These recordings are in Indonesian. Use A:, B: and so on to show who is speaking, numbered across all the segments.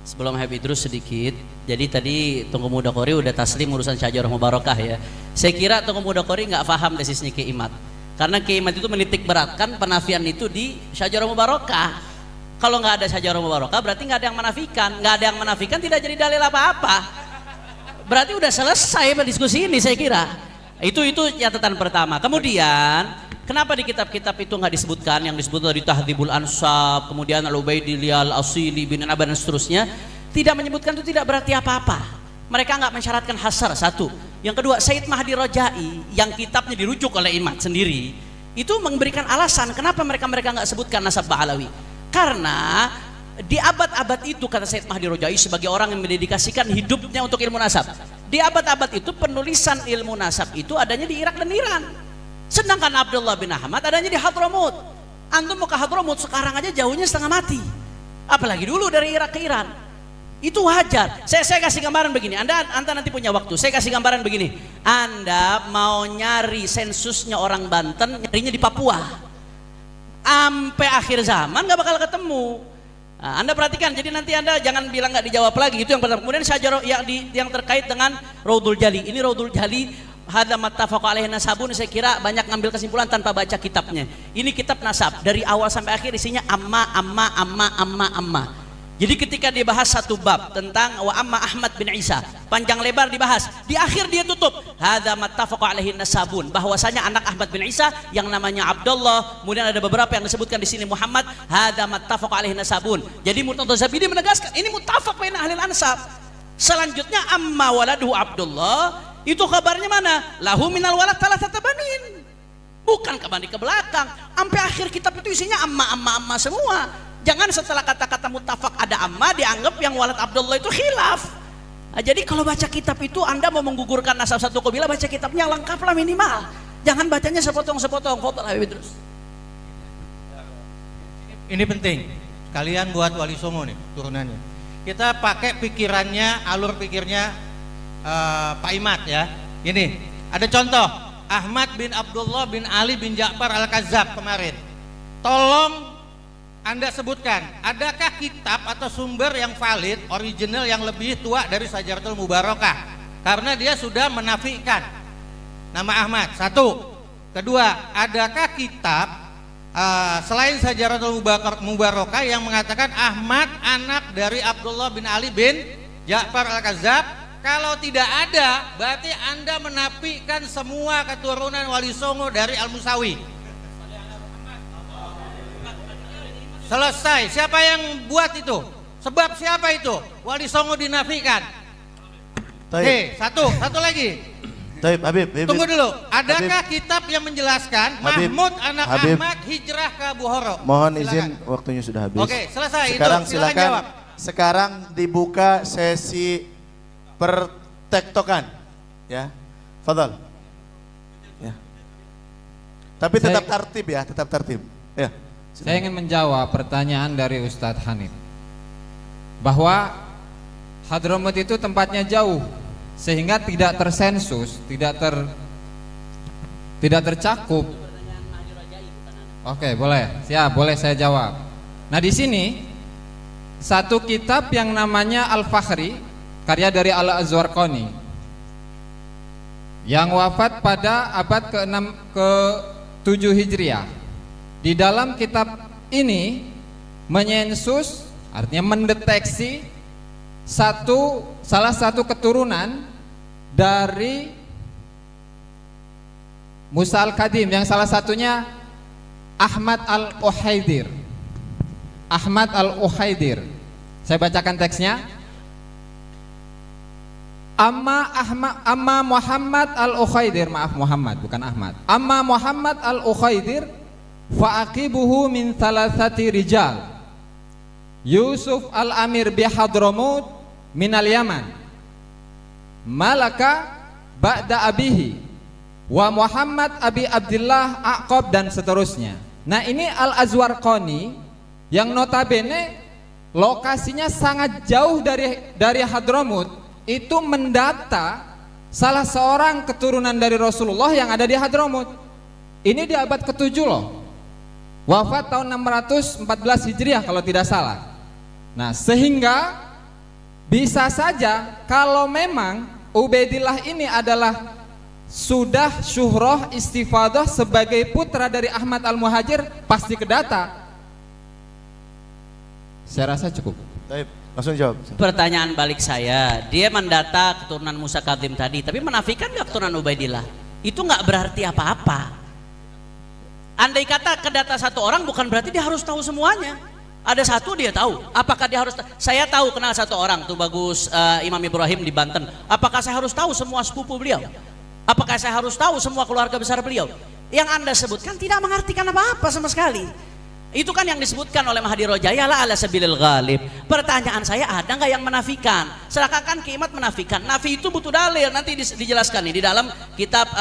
A: Sebelum Habib Idrus sedikit, jadi tadi Tunggu Muda Qori udah taslim urusan Syajarah Mubarakah ya. Saya kira Tunggu Muda Qori nggak paham tesisnya Kiai Imad, karena Kiai Imad itu menitik beratkan penafian itu di Syajarah Mubarakah. Kalau nggak ada Syajarah Mubarakah berarti nggak ada yang menafikan, nggak ada yang menafikan tidak jadi dalil apa-apa. Berarti udah selesai diskusi ini saya kira. Itu catatan pertama. Kemudian kenapa di kitab-kitab itu nggak disebutkan yang disebut dari Tahdhibul Ansab, kemudian Al-Ubaidillah Al-Asili bin Aban dan seterusnya, tidak menyebutkan itu tidak berarti apa-apa. Mereka nggak mensyaratkan hasar, satu. Yang kedua, Said Mahdi Rojai yang kitabnya dirujuk oleh Imad sendiri itu memberikan alasan kenapa mereka nggak sebutkan nasab Ba'alawi. Karena di abad-abad itu, kata Said Mahdi Rojai sebagai orang yang mendedikasikan hidupnya untuk ilmu nasab, di abad-abad itu penulisan ilmu nasab itu adanya di Irak dan Iran. Sedangkan Abdullah bin Ahmad adanya di Hadramut. Antum mau ke Hadramut sekarang aja jauhnya setengah mati, apalagi dulu dari Irak ke Iran. Itu wajar. Saya kasih gambaran begini, anda nanti punya waktu, saya kasih gambaran begini. Anda mau nyari sensusnya orang Banten, nyarinya di Papua, sampai akhir zaman gak bakal ketemu. Nah, Anda perhatikan, jadi nanti Anda jangan bilang nggak dijawab lagi. Itu yang pertama. Kemudian syajarah yang terkait dengan Raudhul Jali. Ini Raudhul Jali hadza mattafaqu alaihi nasabun, saya kira banyak ngambil kesimpulan tanpa baca kitabnya. Ini kitab nasab dari awal sampai akhir isinya amma. Jadi ketika dia bahas satu bab tentang wa amma Ahmad bin Isa, panjang lebar dibahas. Di akhir dia tutup hadza mattafaqu alaihi nasabun, bahwasanya anak Ahmad bin Isa yang namanya Abdullah, kemudian ada beberapa yang disebutkan di sini Muhammad, hadza mattafaqu alaihi nasabun. Jadi Murtadha Zabidi menegaskan ini muttafaq baina ahli ansab. Selanjutnya amma waladuhu Abdullah, itu kabarnya mana? Lahu minal walad thalathata banin. Bukan kembali ke belakang. Sampai akhir kitab itu isinya amma semua. Jangan setelah kata-kata muttafaq ada amma dianggap yang walad Abdullah itu khilaf. Nah, jadi kalau baca kitab itu Anda mau menggugurkan nasab satu kabilah, baca kitabnya lengkap lah minimal. Jangan bacanya sepotong-sepotong. Fadhal Habib Idrus.
B: Ini penting. Kalian buat Wali Songo nih turunannya. Kita pakai pikirannya, alur pikirnya Pak Imad ya. Ini ada contoh Ahmad bin Abdullah bin Ali bin Ja'far Al-Kazzab kemarin. Tolong Anda sebutkan, adakah kitab atau sumber yang valid, original yang lebih tua dari Syajaratul Mubarakah? Karena dia sudah menafikan nama Ahmad. Satu. Kedua, adakah kitab selain Syajaratul Mubarakah yang mengatakan Ahmad anak dari Abdullah bin Ali bin Ja'far Al-Kazzab? Kalau tidak ada, berarti Anda menafikan semua keturunan Wali Songo dari Al-Musawi. Selesai. Siapa yang buat itu? Sebab siapa itu? Wali Songo dinafikan. Satu lagi.
C: Habib.
B: Tunggu dulu. Adakah kitab yang menjelaskan Mahmud anak Ahmad hijrah ke Bukhara?
C: Mohon izin, waktunya sudah habis.
B: Oke, selesai.
C: Sekarang
B: itu silakan jawab.
C: Sekarang dibuka sesi pertektokan, ya. Fadhal. Ya. Tapi tetap tertib ya, tetap tertib. Ya.
D: Saya ingin menjawab pertanyaan dari Ustadz Hanif bahwa Hadramut itu tempatnya jauh sehingga tidak tersensus, tidak tercakup. Oke, boleh. Siap, boleh saya jawab. Nah, di sini satu kitab yang namanya Al-Fakhri, karya dari Al-Azwarqani, yang wafat pada abad ke-6 ke-7 Hijriah. Di dalam kitab ini menyensus, artinya mendeteksi salah satu keturunan dari Musa Al-Kadim, yang salah satunya Ahmad Al-Ukhaidir. Ahmad Al-Ukhaidir. Saya bacakan teksnya. Amma Muhammad Al-Ukhaidir, maaf Muhammad bukan Ahmad. Amma Muhammad Al-Ukhaidir fa'aqibuhu min thalathati rijal. Yusuf Al-Amir bihadramut minal Yaman, Malaka ba'da abihi, wa Muhammad Abi Abdullah Aqab, dan seterusnya. Nah, ini Al-Azwarqani yang notabene lokasinya sangat jauh dari Hadramut, itu mendata salah seorang keturunan dari Rasulullah yang ada di Hadramut. Ini di abad ke-7 loh. Wafat tahun 614 Hijriah kalau tidak salah. Nah, sehingga bisa saja kalau memang Ubaidillah ini adalah sudah syuhroh istifadah sebagai putra dari Ahmad Al-Muhajir, pasti kedata. Saya rasa cukup.
C: Baik, langsung jawab.
A: Pertanyaan balik saya, dia mendata keturunan Musa Kadzim tadi, tapi menafikan nggak keturunan Ubaidillah? Itu nggak berarti apa-apa. Andai kata kedata satu orang, bukan berarti dia harus tahu semuanya. Ada satu dia tahu. Apakah dia harus? Saya tahu kenal satu orang tuh bagus, Imam Ibrahim di Banten. Apakah saya harus tahu semua sepupu beliau? Apakah saya harus tahu semua keluarga besar beliau? Yang Anda sebutkan tidak mengartikan apa-apa sama sekali. Itu kan yang disebutkan oleh Mahdi Rojaya la ala sabilil ghalib. Pertanyaan saya, ada nggak yang menafikan? Seakan-akan Kiai Imad menafikan. Nafi itu butuh dalil. Nanti dijelaskan nih di dalam kitab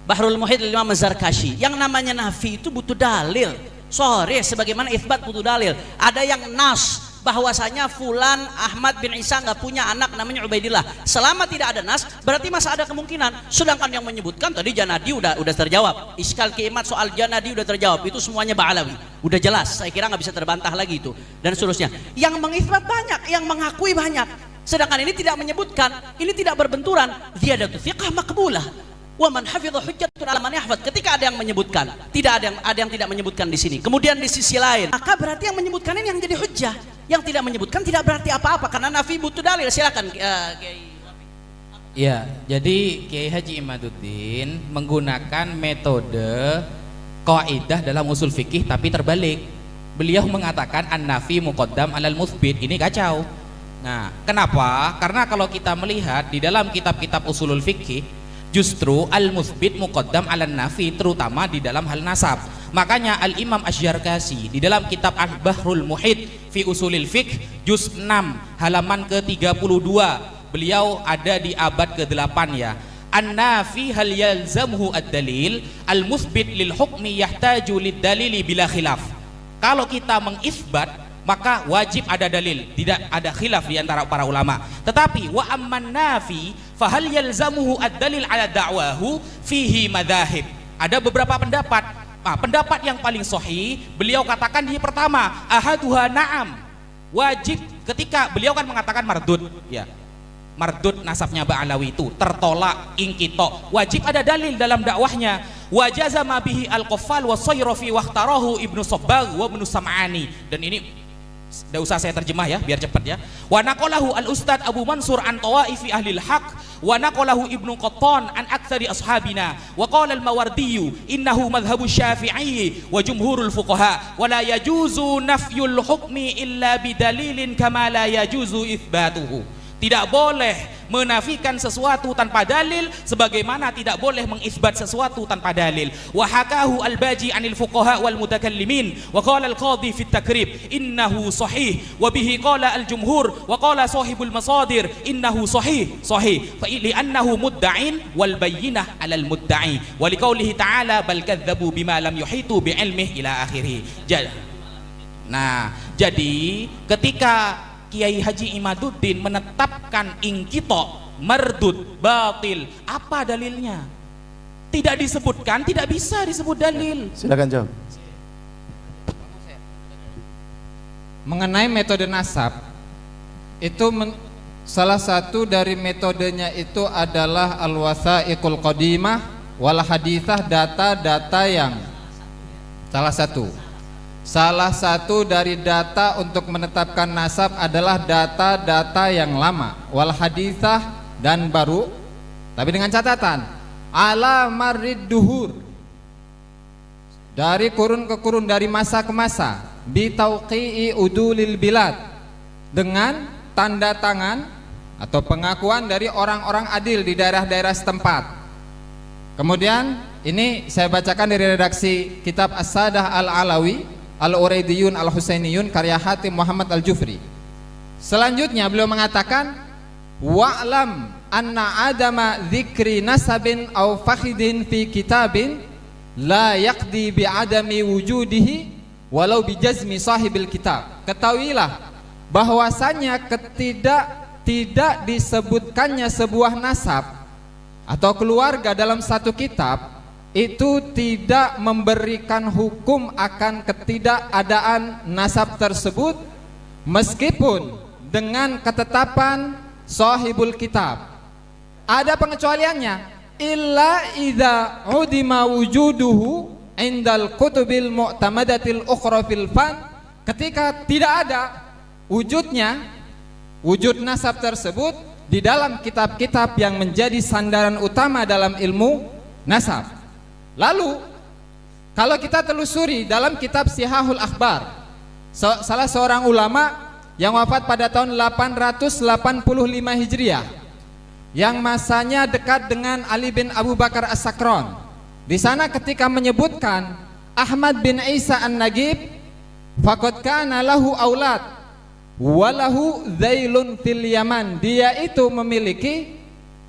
A: Bahrul Muhit lil Imam Az-Zarkashi. Yang namanya nafi itu butuh dalil. Sorry, sebagaimana itsbat butuh dalil. Ada yang nas bahwasanya fulan Ahmad bin Isa nggak punya anak namanya Ubaidillah. Selama tidak ada nas, berarti masih ada kemungkinan. Sedangkan yang menyebutkan tadi Janadi udah terjawab. Iskal Kiai Imad soal Janadi udah terjawab. Itu semuanya Ba'alawi. Udah jelas. Saya kira nggak bisa terbantah lagi itu dan seterusnya. Yang mengitsbat banyak, yang mengakui banyak. Sedangkan ini tidak menyebutkan, ini tidak berbenturan. Ziyadatu thiqah maqbulah. Wa man hafidha hujjatun ala man yahfad. Ketika ada yang menyebutkan, tidak ada yang tidak menyebutkan di sini. Kemudian di sisi lain, maka berarti yang menyebutkan ini yang jadi hujjah. Yang tidak menyebutkan tidak berarti apa-apa karena nafi butuh dalil. Silakan Kiai.
E: Ya, jadi Kiai Haji Imaduddin menggunakan metode kaidah dalam usul fikih tapi terbalik. Beliau mengatakan an-nafi muqaddam alal mutsbit. Ini kacau. Nah, kenapa? Karena kalau kita melihat di dalam kitab-kitab usulul fikih, justru al-mutsbit muqaddam ala nafi, terutama di dalam hal nasab. Makanya Al-Imam Asy-Syarkashi di dalam kitab Al-Bahrul Muhit fi Usulil Fiqh juz 6 halaman ke-32, beliau ada di abad ke-8 ya. An-nafi hal yalzamuhu ad-dalil, al-mutsbit lil hukmi yahtaju lid-dalili bila khilaf. Kalau kita mengisbat, maka wajib ada dalil, tidak ada khilaf di antara para ulama. Tetapi wa amman nafi fahal yalzamuhu ad-dalil ala da'wahu fihi madzahib. Ada beberapa pendapat. Pendapat yang paling sahih, beliau katakan di pertama, ahaduha na'am. Wajib, ketika beliau kan mengatakan mardud, ya. Mardud nasabnya Ba'alawi itu tertolak, ingkito. Wajib ada dalil dalam dakwahnya. Wajazama bihi al-Qaffal wa Sayrafi wa ikhtarahu Ibnu Sabbagh wa Ibnu Sam'ani. Dan ini tidak usah saya terjemah ya, biar cepat ya. Wa naqalahu al-Ustad Abu Mansur an tawaifi ahlil haq, wa naqalahu Ibnu Qattan an aktsari ashabina, wa qala al-Mawardi innahu madhhabu Syafi'i wa jumhurul fuqaha, wa la yajuzu nafyul hukmi illa bidalilin kama la yajuzu itsbatuhu. Tidak boleh menafikan sesuatu tanpa dalil sebagaimana tidak boleh mengisbat sesuatu tanpa dalil. Wa hakahu al-Baji anil fuqaha wal mutakallimin wa qala al-Qadhi fi at-Takrib innahu sahih wa bihi qala al-jumhur wa qala sahibul masadir innahu sahih fa li'annahu mudda'in wal bayyinah 'alal mudda'i wa liqaulihi ta'ala bal kadzdzabu bima lam yuhitu bi ilmihi ila akhirih. Nah, jadi ketika Kiai Haji Imaduddin menetapkan ingkito, mardud, batil, apa dalilnya? Tidak disebutkan, tidak bisa disebut dalil.
C: Silakan jawab.
D: Mengenai metode nasab, itu salah satu dari metodenya itu adalah al-wathaiqul qadimah wal hadithah, data-data yang Salah satu dari data untuk menetapkan nasab adalah data-data yang lama, wal hadithah, dan baru, tapi dengan catatan ala marrid duhur, dari kurun ke kurun, dari masa ke masa, bi tauqi'i udulil bilad, dengan tanda tangan atau pengakuan dari orang-orang adil di daerah-daerah setempat. Kemudian ini saya bacakan dari redaksi kitab As-Sadah Al-Alawi Al-Uraidiyun Al-Husainiyun karya Hatim Muhammad Al-Jufri. Selanjutnya beliau mengatakan wa'lam anna adama dzikri nasabin aw fakhidin fi kitabin la yaqdi bi adami wujudihi walau bi jazmi sahibil kitab. Ketahuilah bahwasanya tidak disebutkannya sebuah nasab atau keluarga dalam satu kitab itu tidak memberikan hukum akan ketidakadaan nasab tersebut, meskipun dengan ketetapan sahibul kitab. Ada pengecualiannya, illa idza udima wujuduhu indal kutubil mu'tamadatil ukhra fil fan, ketika tidak ada wujudnya, wujud nasab tersebut di dalam kitab-kitab yang menjadi sandaran utama dalam ilmu nasab. Lalu kalau kita telusuri dalam kitab Sihahul Akhbar, salah seorang ulama yang wafat pada tahun 885 Hijriah, yang masanya dekat dengan Ali bin Abu Bakar As-Sakron, di sana ketika menyebutkan Ahmad bin Isa An-Nagib, faqad kana lahu aulad walahu zailun fil Yaman, dia itu memiliki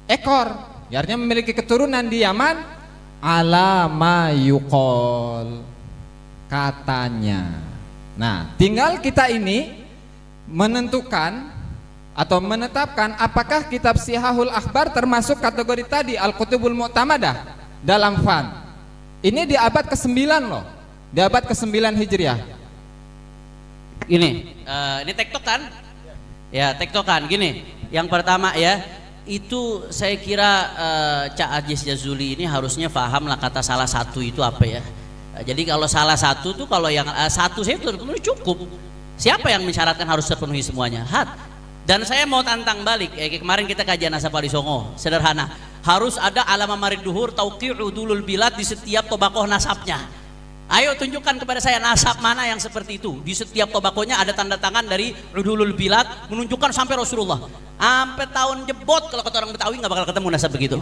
D: ekor, artinya memiliki keturunan di Yaman, ala ma yuqol, katanya. Nah, tinggal kita ini menentukan atau menetapkan apakah kitab Sihahul Akhbar termasuk kategori tadi Al-Kutubul Mu'tamadah dalam fan. Ini di abad ke-9 loh, di abad ke-9 Hijriah.
A: Ini tektokan, ya tektokan. Gini, yang pertama ya, itu saya kira Cak Aziz Jazuli ini harusnya paham lah kata salah satu itu apa ya. Jadi kalau salah satu tuh, kalau yang satu saya terpenuhi cukup. Siapa yang mensyaratkan harus terpenuhi semuanya? Dan saya mau tantang balik. Kemarin kita kajian Nasab Wali Songo, sederhana. Harus ada alama marid duhur tauqi'u dulul bilad di setiap tobakoh nasabnya. Ayo tunjukkan kepada saya nasab mana yang seperti itu. Di setiap tobakohnya ada tanda tangan dari Udulul Bilad menunjukkan sampai Rasulullah. Sampai tahun jebot kalau kata orang Betawi nggak bakal ketemu nasab begitu.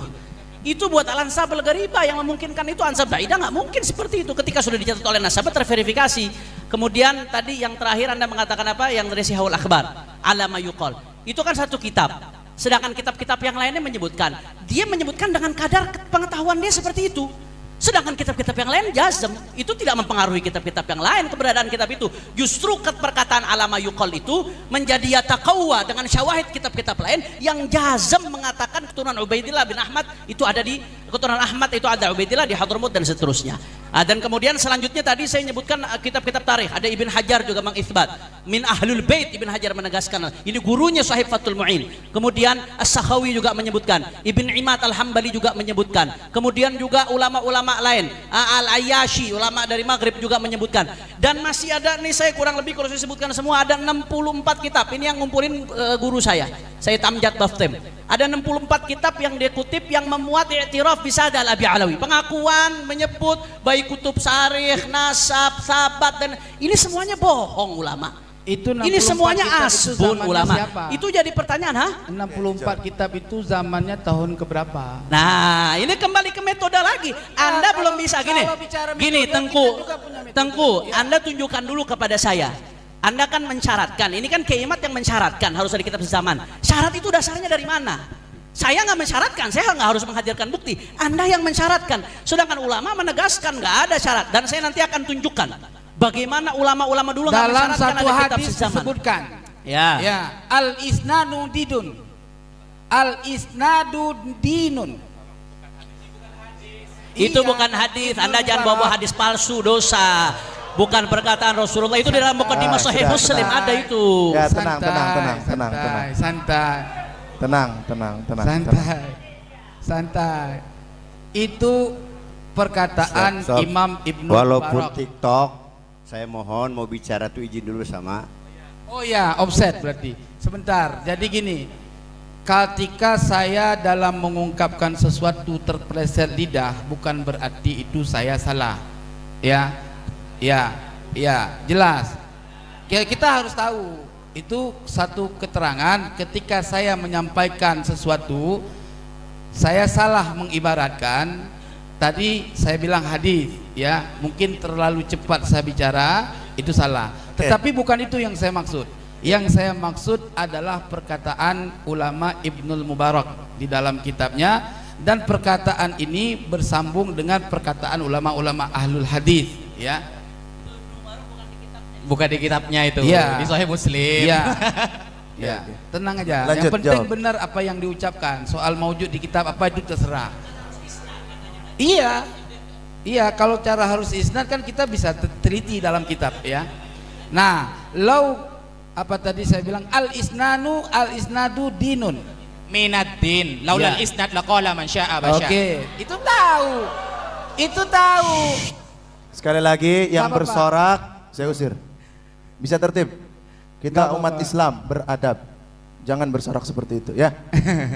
A: Itu buat al-ansab al-gharibah yang memungkinkan itu, ansab baidah nggak mungkin seperti itu ketika sudah dicatat oleh nasabah terverifikasi. Kemudian tadi yang terakhir Anda mengatakan apa? Yang dari Sihahul Akhbar, alama yuqal. Itu kan satu kitab. Sedangkan kitab-kitab yang lainnya menyebutkan, dia menyebutkan dengan kadar pengetahuan dia seperti itu. Sedangkan kitab-kitab yang lain jazm, itu tidak mempengaruhi kitab-kitab yang lain keberadaan kitab itu. Justru perkataan alama yuqal itu menjadi yataqawwa dengan syawahid kitab-kitab lain yang jazm mengatakan keturunan Ubaidillah bin Ahmad itu ada di keturunan Ahmad itu ada Ubaidillah di Hadramut dan seterusnya. Dan kemudian selanjutnya tadi saya menyebutkan kitab-kitab tarikh, ada Ibn Hajar juga mengisbat min ahlul bait. Ibn Hajar menegaskan ini gurunya Sahib Fathul Mu'in. Kemudian As-Sakhawi juga menyebutkan, Ibn Imad Al-Hambali juga menyebutkan, kemudian juga ulama-ulama lain, Al-Ayyashi ulama dari Maghrib juga menyebutkan. Dan masih ada nih, saya kurang lebih kalau saya sebutkan semua ada 64 kitab. Ini yang ngumpulin guru saya Tamjad Baftem. Ada 64 kitab yang dia kutip yang memuat i'tiraf bisada al-Abi Alawi, pengakuan menyebut baik kutub sarikh, nasab, sabat, dan ini semuanya bohong ulama. Ini semuanya asbun ulama. Siapa? Itu jadi pertanyaan,
E: 64 kitab itu zamannya tahun keberapa?
A: Nah, ini kembali ke metode lagi. Anda belum bisa gini, Tengku, Anda tunjukkan dulu kepada saya. Anda kan mensyaratkan, ini kan Kiaimat yang mensyaratkan harus ada kitab sezaman. Syarat itu dasarnya dari mana? Saya nggak mensyaratkan, saya nggak harus menghadirkan bukti. Anda yang mensyaratkan. Sedangkan ulama menegaskan nggak ada syarat. Dan saya nanti akan tunjukkan bagaimana ulama-ulama dulu nggak mensyaratkan ada kitab sezaman. Dalam satu hadis disebutkan, ya, al-isnadu didun, al-isnadu dinun. Itu bukan hadis. Anda jangan bawa hadis palsu, dosa. Bukan perkataan Rasulullah, itu di dalam mukadimah Sahih Muslim ada itu.
C: Ya, tenang.
E: Santai. Itu perkataan
F: Stop.
E: Imam Ibnu
F: Walaupun
E: Mubarak.
F: TikTok, saya mohon mau bicara tuh izin dulu sama.
E: Oh ya, offset berarti. Sebentar. Jadi gini, ketika saya dalam mengungkapkan sesuatu terpeleset lidah, bukan berarti itu saya salah. Ya, jelas. Kita harus tahu itu satu keterangan. Ketika saya menyampaikan sesuatu, saya salah mengibaratkan. Tadi saya bilang hadis, ya, mungkin terlalu cepat saya bicara, itu salah. Tetapi bukan itu yang saya maksud. Yang saya maksud adalah perkataan ulama Ibnul Mubarak di dalam kitabnya, dan perkataan ini bersambung dengan perkataan ulama-ulama ahlul hadis, ya.
G: Bukan di kitabnya itu,
E: ya,
G: di Sahih Muslim.
E: Ya, tenang aja.
C: Lanjut,
E: yang penting
C: jawab.
E: benar apa yang diucapkan. Soal maujud di kitab apa itu terserah. Iya. Kalau cara harus isnad kan kita bisa teliti dalam kitab, ya. Nah,
G: apa tadi saya bilang al isnadu dinun.
E: Minaddin laulal isnad laqala man syaa basya.
G: Oke, itu tahu. Itu tahu.
C: Sekali lagi yang
G: Gak apa-apa.
C: bersorak saya usir. Bisa tertib. Kita
G: Gak
C: umat
G: apa-apa.
C: Islam beradab. Jangan bersorak seperti itu ya.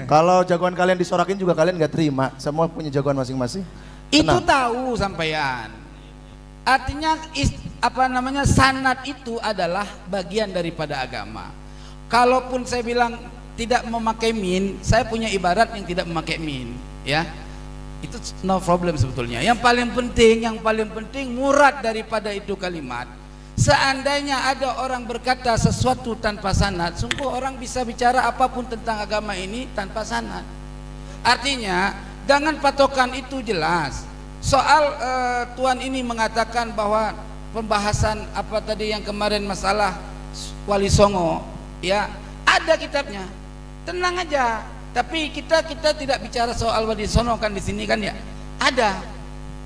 C: Kalau jagoan kalian disorakin juga kalian nggak terima. Semua punya jagoan masing-masing.
G: Itu
C: Tenang.
G: tahu sampean. Artinya sanad itu adalah bagian daripada agama. Kalaupun saya bilang tidak memakai min, saya punya ibarat yang tidak memakai min, ya. Itu no problem sebetulnya. Yang paling penting murad daripada itu kalimat. Seandainya ada orang berkata sesuatu tanpa sanad, sungguh orang bisa bicara apapun tentang agama ini tanpa sanad. Artinya dengan patokan itu jelas. Soal Tuan ini mengatakan bahwa pembahasan apa tadi yang kemarin masalah Wali Songo, ya ada kitabnya. Tenang aja. Tapi kita tidak bicara soal Wali Songo kan di sini kan ya. Ada.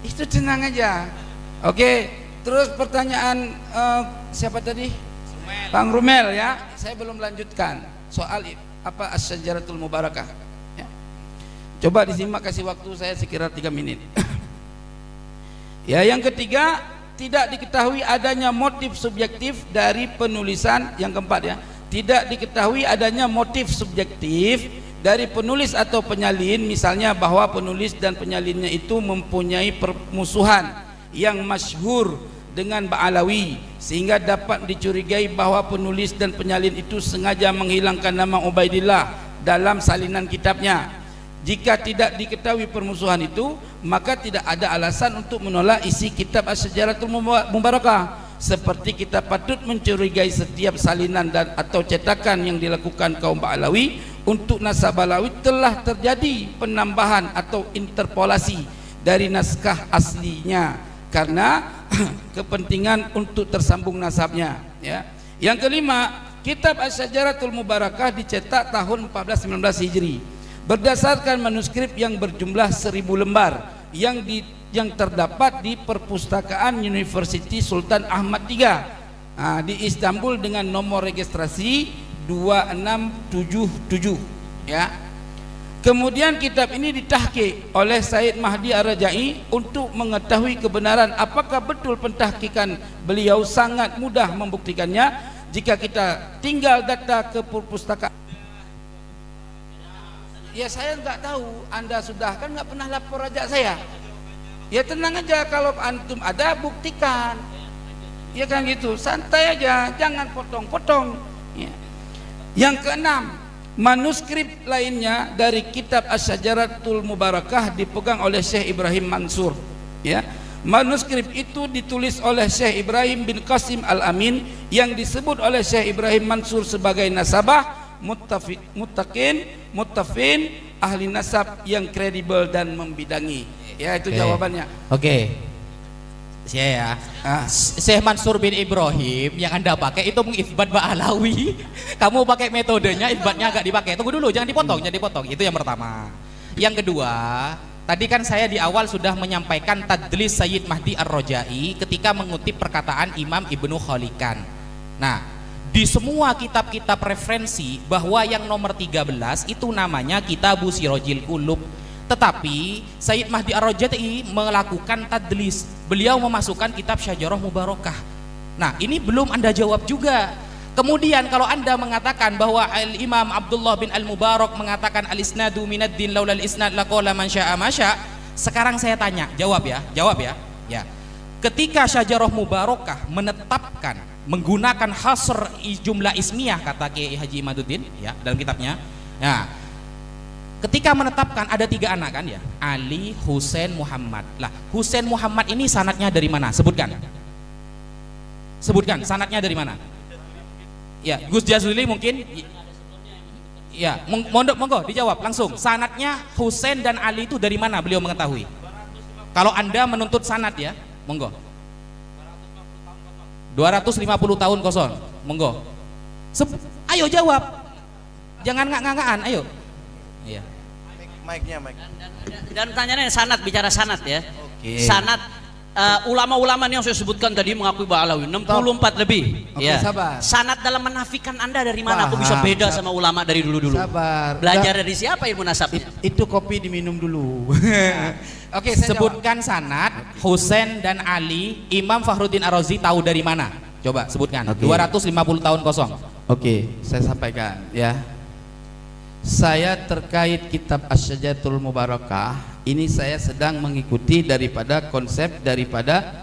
G: Itu tenang aja. Oke. Terus pertanyaan siapa tadi? Bang Rumel ya. Saya belum lanjutkan soal apa Asy-Syajaratul Mubarakah. Ya. Coba disimak, kasih waktu saya sekira 3 menit. Ya, yang ketiga, tidak diketahui adanya motif subjektif dari penulisan. Yang keempat ya, tidak diketahui adanya motif subjektif dari penulis atau penyalin, misalnya bahwa penulis dan penyalinnya itu mempunyai permusuhan yang masyhur dengan Ba'alawi, sehingga dapat dicurigai bahwa penulis dan penyalin itu sengaja menghilangkan nama Ubaidillah dalam salinan kitabnya. Jika tidak diketahui permusuhan itu, maka tidak ada alasan untuk menolak isi kitab Asy-Syajaratul Mubarakah. Seperti kita patut mencurigai setiap salinan dan atau cetakan yang dilakukan kaum Ba'alawi untuk nasab Ba'alawi telah terjadi penambahan atau interpolasi dari naskah aslinya karena kepentingan untuk tersambung nasabnya, ya. Yang kelima, kitab Asy-Syajaratul Mubarakah dicetak tahun 1419 Hijri berdasarkan manuskrip yang berjumlah 1000 lembar yang terdapat di perpustakaan University Sultan Ahmad III di Istanbul dengan nomor registrasi 2677, ya. Kemudian kitab ini ditahqiq oleh Said Mahdi Ar-Rajai untuk mengetahui kebenaran apakah betul pentahqiqan beliau sangat mudah membuktikannya jika kita tinggal data ke perpustakaan. Ya saya nggak tahu, Anda sudah kan nggak pernah lapor aja saya. Ya tenang aja, kalau antum ada buktikan. Ya kan gitu, santai aja, jangan potong-potong. Ya. Yang keenam, manuskrip lainnya dari kitab Asy-Syajaratul Mubarakah dipegang oleh Syekh Ibrahim Mansur, ya. Manuskrip itu ditulis oleh Syekh Ibrahim bin Qasim Al-Amin yang disebut oleh Syekh Ibrahim Mansur sebagai nasabah muttafin ahli nasab yang kredibel dan membidangi. Ya itu jawabannya.
E: Oke. Saya ya. Syekh Mansur bin Ibrahim yang Anda pakai itu mengisbat Ba'alawi. Kamu pakai metodenya, isbatnya agak dipakai. Tunggu dulu, jangan dipotong. Itu yang pertama. Yang kedua, tadi kan saya di awal sudah menyampaikan tadlis Sayyid Mahdi Ar-Rajai ketika mengutip perkataan Imam Ibnu Khalikan. Nah, di semua kitab-kitab referensi bahwa yang nomor 13 itu namanya Kitabu Sirajil Qulub. Tetapi Sayyid Mahdi Ar-Rajai melakukan tadlis. Beliau memasukkan kitab Syajarah Mubarakah. Nah, ini belum Anda jawab juga. Kemudian kalau Anda mengatakan bahwa Imam Abdullah bin Al-Mubarak mengatakan al-isnadu minaddin laulal isnad laqala man syaa masya. Sekarang saya tanya, jawab ya. Ya. Ketika Syajarah Mubarakah menetapkan menggunakan hasr jumlah ismiyah kata Kiai Haji Imaduddin ya dalam kitabnya. Nah, ketika menetapkan ada 3 anak kan ya, Ali, Husain, Muhammad. Lah, Husain Muhammad ini sanadnya dari mana? Sebutkan sanadnya dari mana? Ya, Gus Jazuli mungkin. Ya, monggo dijawab langsung. Sanadnya Husain dan Ali itu dari mana beliau mengetahui? Kalau Anda menuntut sanad ya, monggo. 250 tahun kosong, monggo. Ayo jawab. Jangan ngak-ngakan, ayo. Iya.
C: Mic-nya.
A: Dan pertanyaannya sanad, bicara sanad ya.
E: Oke.
A: Sanad ulama-ulama yang saya sebutkan tadi mengakui bahwa Alawi 64 lebih.
G: Oke, sabar.
A: Sanad dalam menafikan Anda dari mana? Aku bisa beda sama ulama dari dulu-dulu.
G: Sabar.
A: Belajar dari siapa ilmu nasabnya?
G: Itu kopi diminum dulu. Oke, saya
E: Sebutkan sanad Husain dan Ali. Imam Fakhruddin Ar-Razi tahu dari mana? Coba sebutkan. 250 tahun kosong.
G: Oke, saya sampaikan ya. Saya terkait kitab Asy-Syajaratul Mubarakah, ini saya sedang mengikuti daripada konsep daripada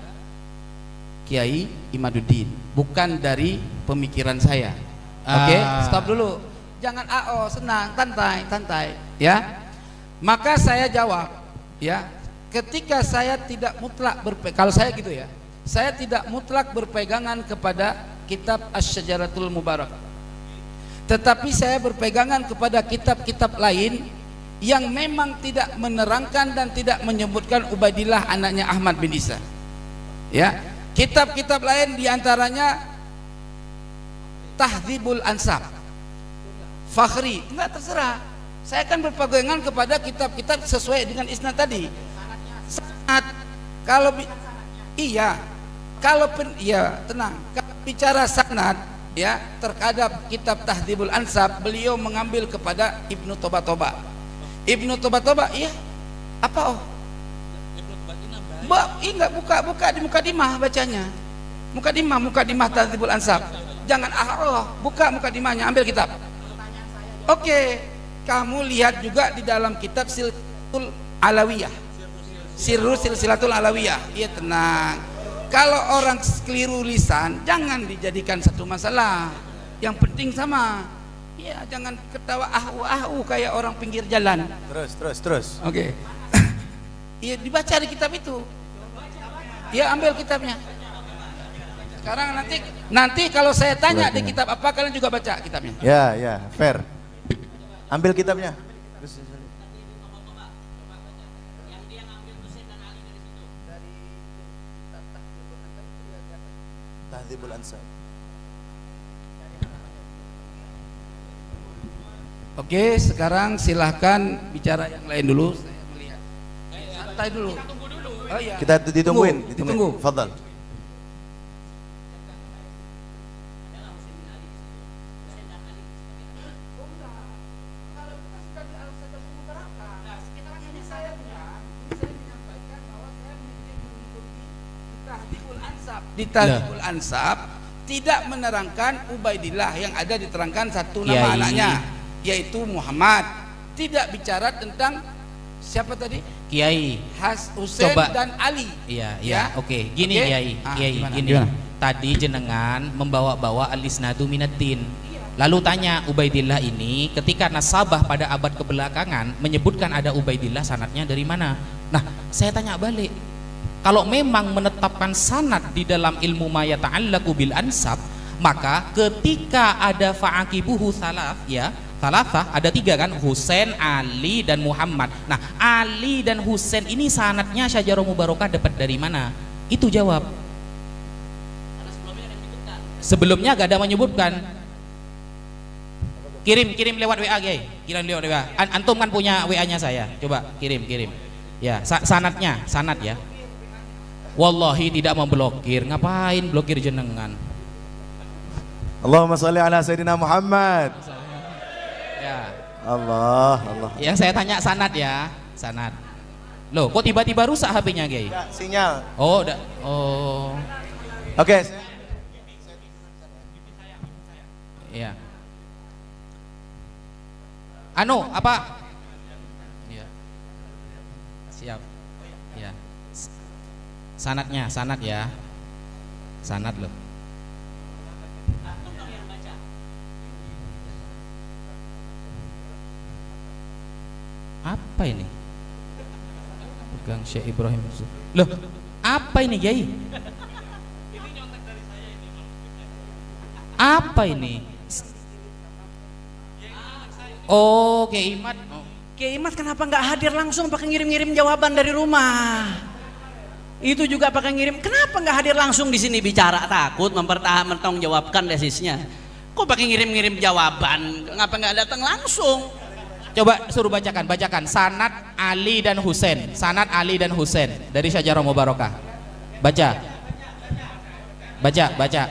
G: Kiai Imaduddin, bukan dari pemikiran saya. Oke, stop dulu. Jangan AO, senang, santai, ya. Maka saya jawab, ya. Ketika saya tidak mutlak kalau saya gitu ya. Saya tidak mutlak berpegangan kepada kitab Asy-Syajaratul Mubarakah. Tetapi saya berpegangan kepada kitab-kitab lain yang memang tidak menerangkan dan tidak menyebutkan Ubaidillah anaknya Ahmad bin Isa. Ya, kitab-kitab lain diantaranya Tahdzibul Ansab, Fakhri, enggak terserah. Saya akan berpegangan kepada kitab-kitab sesuai dengan isnad tadi. Sanad, kalau tenang. Kalau bicara sanad, ya, terhadap kitab Tahdzibul Ansab, beliau mengambil kepada Ibnu Toba. Ibnu Toba, iya, apa? Enggak buka di Mukadimah bacanya. Mukadimah Tahdzibul Ansab. Jangan buka Mukadimahnya, ambil kitab. Oke, kamu lihat juga di dalam kitab Silsilatul Alawiyah. Silsilatul Alawiyah. Iya, tenang. Kalau orang keliru lisan, jangan dijadikan satu masalah. Yang penting sama. Ya, jangan ketawa ahu kayak orang pinggir jalan.
C: Terus.
G: Oke. Iya, dibaca di kitab itu. Ya, ambil kitabnya. Sekarang nanti kalau saya tanya di kitab apa, kalian juga baca kitabnya.
C: Ya, fair. Ambil kitabnya. Tahdzibul Ansab.
G: Oke, sekarang silahkan bicara yang lain dulu. Saya melihat. Santai dulu. Oh iya.
C: Kita ditungguin.
G: Ditunggu.
C: Fadhal.
G: Di Tahdzibul Ansab tidak menerangkan Ubaidillah yang ada diterangkan satu nama anaknya, yaitu Muhammad. Tidak bicara tentang siapa tadi?
E: Kiai
G: Husain dan Ali.
E: Iya. Oke. Gini Kiai, gini. Tadi jenengan membawa-bawa al-isnadu minaddin. Lalu tanya Ubaidillah ini ketika nasabah pada abad kebelakangan menyebutkan ada Ubaidillah, sanadnya dari mana? Nah, saya tanya balik. Kalau memang menetapkan sanad di dalam ilmu ma yata'allaqu bil ansab, maka ketika ada fa'aqibuhu salafah, ada 3 kan, Husain, Ali dan Muhammad. Nah, Ali dan Husain ini sanadnya Syajarah Mubarakah dapat dari mana? Itu jawab. Sebelumnya gak ada menyebutkan. Kirim lewat WA, Kiai. Kirim lewat WA. Antum kan punya WA-nya saya. Coba kirim. Ya, sanad ya. Wallahi tidak memblokir. Ngapain blokir jenengan?
C: Allahumma sholli ala Sayyidina Muhammad.
E: Ya.
C: Allah.
E: Yang saya tanya sanad ya, sanad. Loh, kok tiba-tiba rusak HP-nya, Kiai?
C: Ya, sinyal.
E: Oh.
C: Oke.
E: Iya. Apa? Iya. Siap. Iya. Sanad ya. Sanad loh. Apa ini? Pegang Syekh Ibrahim. Loh, apa ini, Kiai? Apa ini? Oh, Kiai Imat.
A: Kiai Imat kenapa nggak hadir langsung pakai ngirim-ngirim jawaban dari rumah? Itu juga pakai ngirim. Kenapa nggak hadir langsung di sini bicara? Takut mentanggungjawabkan desisnya. Kok pakai ngirim-ngirim jawaban? Kenapa nggak datang langsung?
E: Coba suruh bacakan sanad Ali dan Husain. Sanad Ali dan Husain dari Syajarah Mubarakah. Baca. Baca.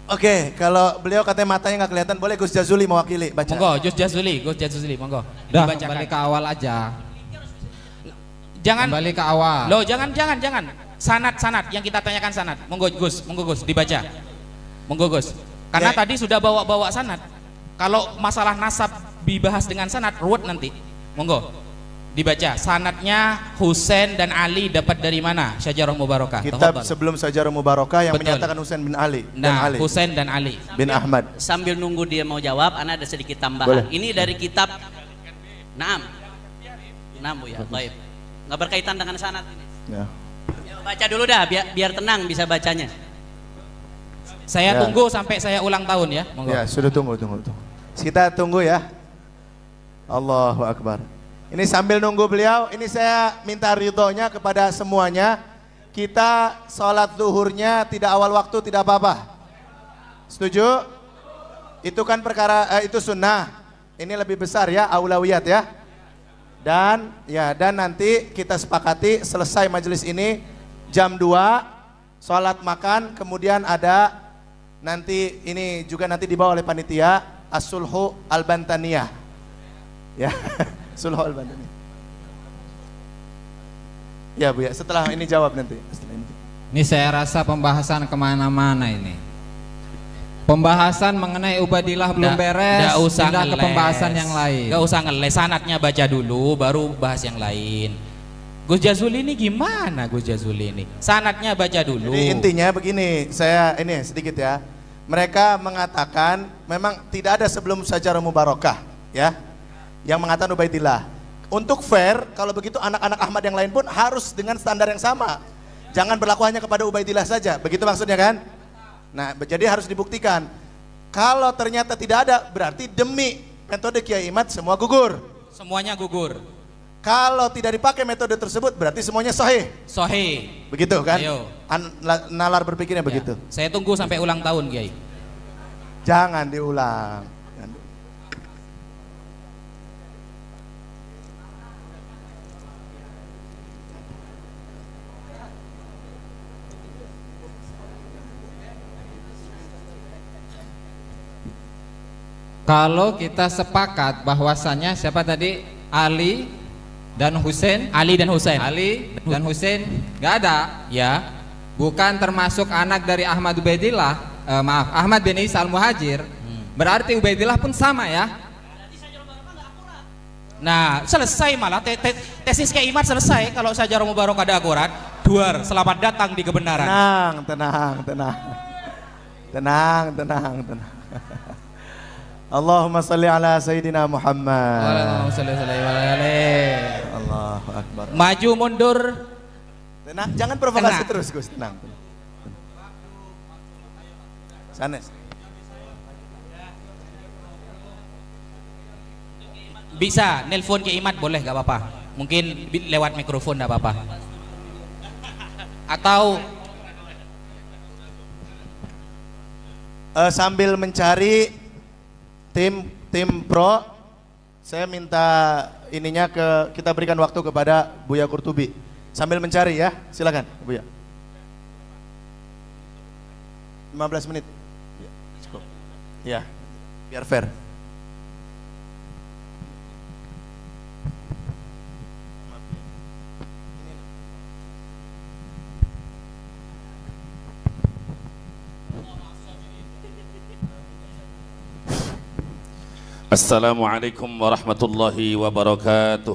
C: Oke, kalau beliau katanya matanya nggak kelihatan, boleh Gus Jazuli mewakili baca.
E: Monggo, Gus Jazuli, monggo.
D: Dah,
E: Dibacakan.
D: kembali ke awal aja.
E: Jangan.
D: Kembali ke awal.
E: Loh, jangan. Sanad yang kita tanyakan sanad. Monggo Gus, dibaca. Monggo Gus. Karena tadi sudah bawa sanad. Kalau masalah nasab dibahas dengan sanad ruwet nanti. Monggo. Dibaca sanadnya Husain dan Ali dapat dari mana? Syajarah Mubarakah.
C: Kitab
E: Tafadhal.
C: sebelum Syajarah Mubarakah yang
E: Betul.
C: menyatakan Husain bin Ali
E: Nah,
C: dan Ali
E: Husain dan Ali.
C: bin Ahmad.
A: Sambil nunggu dia mau jawab, ana ada sedikit tambahan.
C: Boleh.
A: Ini dari kitab Naam. Bu ya. Baik. Nggak berkaitan dengan sanad ini.
C: Ya.
A: Baca dulu dah biar tenang bisa bacanya.
E: Saya
C: Ya.
E: tunggu sampai saya ulang tahun ya. Monggo.
C: Ya, sudah tunggu. Kita tunggu ya. Allahu Akbar. Ini sambil nunggu beliau, ini saya minta ridhonya kepada semuanya. Kita sholat zuhurnya tidak awal waktu, tidak apa-apa. Setuju? Itu kan perkara, itu sunnah. Ini lebih besar ya, aulawiyat ya. Dan nanti kita sepakati selesai majelis ini jam 2, sholat makan, kemudian ada nanti ini juga nanti dibawa oleh panitia as-sulhu al-bantaniyah. Ya. Sulhu al-bantaniyah. Ya Bu ya, setelah ini jawab nanti.
D: Ini saya rasa pembahasan kemana-mana ini. Pembahasan mengenai Ubadillah belum beres,
E: Nggak usah
D: pindah ke
E: ngeles.
D: pembahasan yang lain.
E: Nggak usah ngeles, sanatnya baca dulu, baru bahas yang lain. Gus Jazuli ini gimana Gus Jazuli ini? Sanatnya baca dulu.
C: Jadi intinya begini, saya ini sedikit ya. Mereka mengatakan memang tidak ada sebelum Syajarah Mubarakah ya. Yang mengatakan Ubaidillah. Untuk fair, kalau begitu anak-anak Ahmad yang lain pun harus dengan standar yang sama. Jangan berlaku hanya kepada Ubaidillah saja. Begitu maksudnya kan? Nah, jadi harus dibuktikan. Kalau ternyata tidak ada, berarti demi metode Kiai Imad semua gugur.
E: Semuanya gugur.
C: Kalau tidak dipakai metode tersebut, berarti semuanya sahih.
E: Sahih.
C: Begitu kan?
E: Ayo.
C: Nalar berpikirnya
E: Ya,
C: begitu.
E: saya tunggu sampai ulang tahun, Kiai.
C: Jangan diulang.
D: Kalau kita sepakat bahwasannya siapa tadi? Ali dan Husain.
E: Ali dan Husain.
D: Ali dan Husain nggak ada.
E: Ya.
D: Bukan termasuk anak dari Ahmad Ubaidillah. Ahmad bin Isa al-Muhajir. Berarti Ubaidillah pun sama ya.
E: Nah, selesai malah tesis Kiai Imad selesai kalau Syajarah Mubarakah ada akurat. Duar, selamat datang di kebenaran.
C: Tenang. Allahumma salli ala Sayyidina Muhammad. Allahu Akbar.
E: Maju mundur.
C: Tenang, jangan provokasi
E: Tenang.
C: terus Gus, tenang. Sanes.
E: Bisa, nelpon Kiai Imad boleh gak apa-apa. Mungkin lewat mikrofon gak apa-apa. Atau
C: sambil mencari tim pro, saya minta ininya kita berikan waktu kepada Buya Qurtubi sambil mencari ya, silakan Buya. 15 menit. Ya, cukup. Ya, biar fair.
H: Assalamualaikum warahmatullahi wabarakatuh.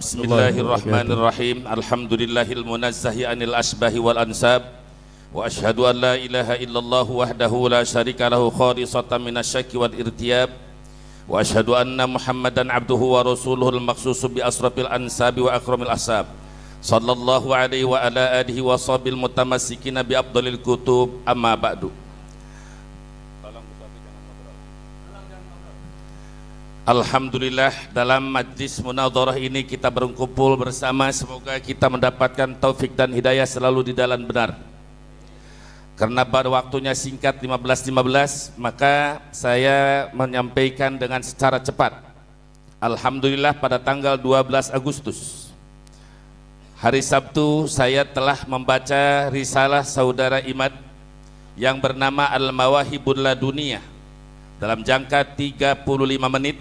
H: Bismillahirrahmanirrahim. Alhamdulillahil munazzahi anil asbahi wal ansab. Wa ashhadu an la ilaha illallah wahdahu la syarika lahu khalisatan minasyakki wal irtiyab. Wa ashhadu anna Muhammadan abduhu wa rasuluhul maqsusu bi asrafil ansabi wa akramil ashab. Sallallahu alaihi wa ala alihi wa sahbil mutamassikina bi afdalil kutub, amma ba'du. Alhamdulillah, dalam majlis munadharah ini kita berkumpul bersama, semoga kita mendapatkan taufik dan hidayah selalu di dalam benar. Karena pada waktunya singkat 15.15, maka saya menyampaikan dengan secara cepat. Alhamdulillah pada tanggal 12 Agustus Hari Sabtu saya telah membaca risalah saudara Imad yang bernama Al-Mawahibul Laduniyah dalam jangka 35 menit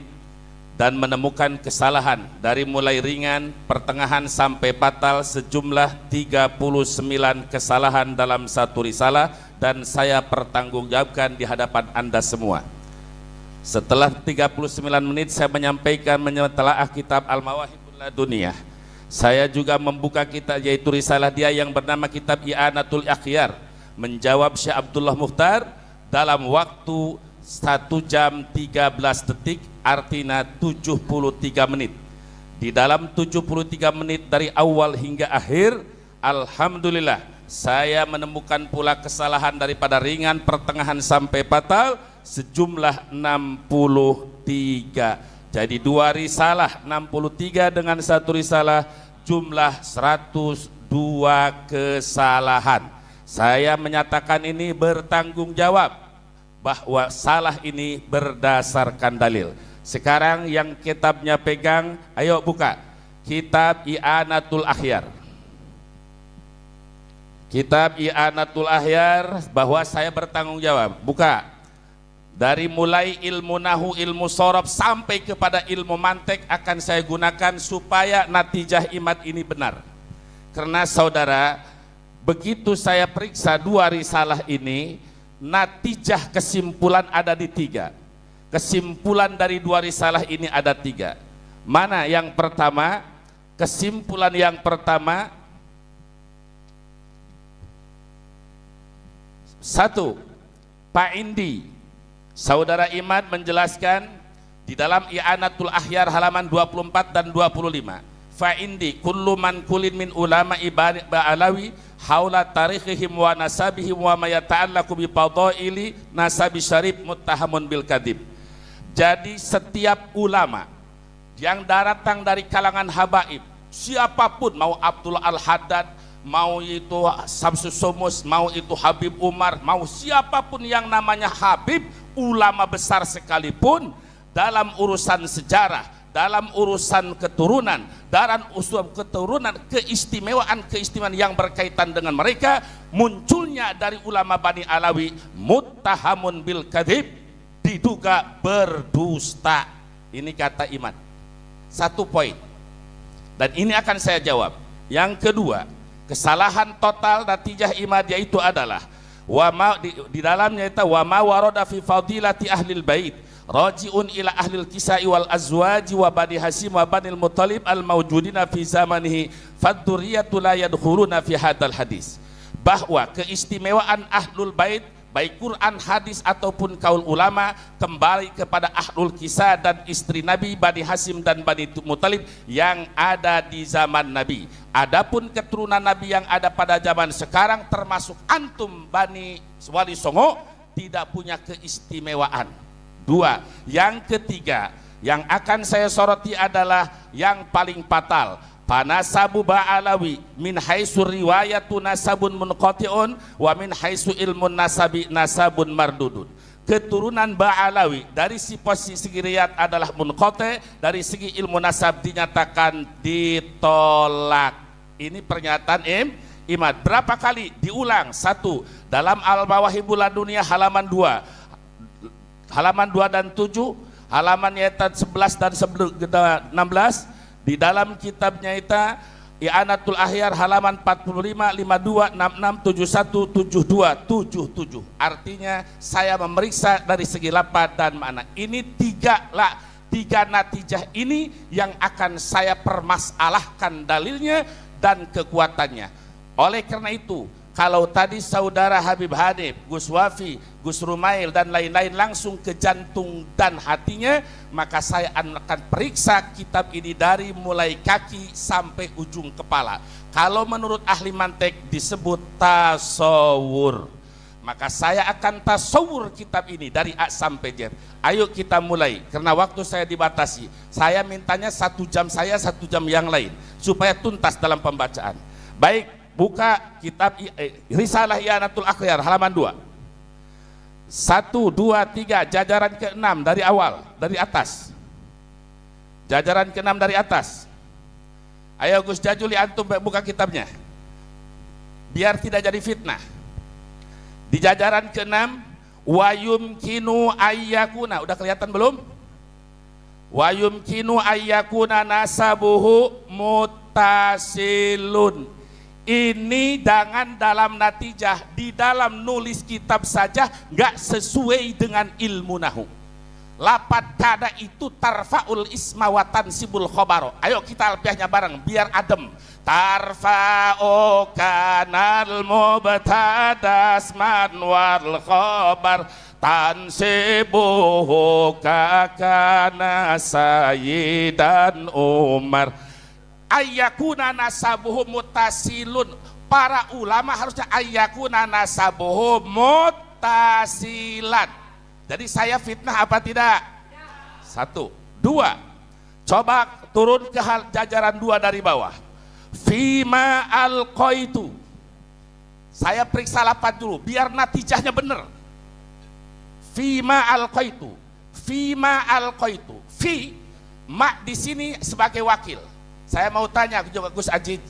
H: dan menemukan kesalahan dari mulai ringan, pertengahan sampai fatal sejumlah 39 kesalahan dalam satu risalah, dan saya pertanggungjawabkan di hadapan Anda semua. Setelah 39 menit saya menyampaikan menelaah kitab Al-Mawahibul Laduniyah. Saya juga membuka kitab yaitu risalah dia yang bernama kitab I'anatul Akhyar, menjawab Syekh Abdullah Mukhtar dalam waktu 1 jam 13 detik, artinya 73 menit. Di dalam 73 menit dari awal hingga akhir, alhamdulillah saya menemukan pula kesalahan daripada ringan, pertengahan sampai fatal sejumlah 63. Jadi 2 risalah 63 dengan 1 risalah jumlah 102 kesalahan. Saya menyatakan ini bertanggung jawab bahwa salah ini berdasarkan dalil. Sekarang yang kitabnya pegang, ayo buka kitab I'anatul Akhyar. Kitab I'anatul Akhyar, bahwa saya bertanggung jawab. Buka dari mulai ilmu nahu, ilmu sorof sampai kepada ilmu mantek akan saya gunakan supaya natijah Imad ini benar. Karena saudara, begitu saya periksa 2 risalah ini, natijah kesimpulan ada di 3. Kesimpulan dari 2 risalah ini ada 3. Mana yang pertama? Kesimpulan yang pertama, 1. Pak Indi, saudara Imad menjelaskan di dalam I'anatul Akhyar halaman 24 dan 25. Fa indi kullu man kulin min ulama ibani ba'alawi haula tarikhihim wa nasabihim wa ma yata'allaqu bi fadaili nasabi syarif muttahamun bil kadhib. Jadi setiap ulama yang datang dari kalangan habaib, siapapun, mau Abdullah Al-Haddad, mau itu Samsus Sumus, mau itu Habib Umar, mau siapapun yang namanya Habib, ulama besar sekalipun, dalam urusan sejarah, dalam urusan keturunan, dalam usul keturunan, keistimewaan yang berkaitan dengan mereka, munculnya dari ulama Bani Alawi muttahamun bil kadhib, diduga berdusta. Ini kata Imad. 1 poin. Dan ini akan saya jawab. Yang kedua, kesalahan total natijah Imad yaitu adalah di dalamnya itu wa ma warada fi fadilati ahlil bait raji'un ila ahlil kisai wal azwaji wa bani Hasim wa banil Muttalib al mawjudina fi zamanihi fadzurriyatu la yadkhuluna fi hadal hadis. Bahwa keistimewaan ahlul bait baik Quran, hadis ataupun kaul ulama kembali kepada ahlul kisah dan istri Nabi, Bani Hasim dan Bani Muttalib yang ada di zaman Nabi. Adapun keturunan Nabi yang ada pada zaman sekarang termasuk antum Bani Wali Songo tidak punya keistimewaan. 2. Yang ketiga yang akan saya soroti adalah yang paling fatal. Panasabu ba'alawi min haitsu riwayatu nasabun munqati'un wa min haitsu ilmun nasabi nasabun mardudun. Keturunan Ba'alawi dari segi riwayat adalah munqati', dari segi ilmu nasab dinyatakan ditolak. Ini pernyataan Imad. Berapa kali diulang? 1. Dalam Al-Mawahibul Laduniyah halaman 2. Halaman 2 dan 7, halaman 11 dan 16. Di dalam kitabnya itu I'anatul Akhyar halaman 45, 52, 66, 71, 72, 77. Artinya saya memeriksa dari segi lafaz dan makna. Ini 3 natijah ini yang akan saya permasalahkan dalilnya dan kekuatannya. Oleh karena itu, kalau tadi saudara Habib Hanif, Gus Wafi, Gus Rumail dan lain-lain langsung ke jantung dan hatinya, maka saya akan periksa kitab ini dari mulai kaki sampai ujung kepala. Kalau menurut ahli mantek disebut tasawur, maka saya akan tasawur kitab ini dari A sampai Z. Ayo kita mulai, karena waktu saya dibatasi. Saya mintanya 1 jam saya, 1 jam yang lain, supaya tuntas dalam pembacaan. Baik. Buka kitab Risalah I'anatul Akhyar halaman 2. 1, 2, 3 jajaran ke-6 dari awal, dari atas. Jajaran ke-6 dari atas. Ayo Gus Jajuli, antum buka kitabnya biar tidak jadi fitnah. Di jajaran ke-6, wa yumkinu ayyakuna, udah kelihatan belum? Wa yumkinu ayyakuna nasabuhu muttasilun. Ini jangan dalam natijah, di dalam nulis kitab saja nggak sesuai dengan ilmu nahu. Lapat kada itu tarfaul isma wa tansibul khobaro. Ayo kita alfiahnya bareng biar adem. Tarfa'u kanal mubtada asman wal khobar tansibuhu kakana sayyidan Umar. Ayyakuna nasabuhu mutasilun. Para ulama harusnya ayyakuna nasabuhu mutasilan. Jadi saya fitnah apa tidak? Satu. Dua, coba turun ke jajaran 2 dari bawah. Fima alqaitu. Saya periksa lapat dulu biar natijahnya benar. Fima alqaitu. Fima alqaitu. Fi ma di sini sebagai wakil. Saya mau tanya juga Gus Ajid.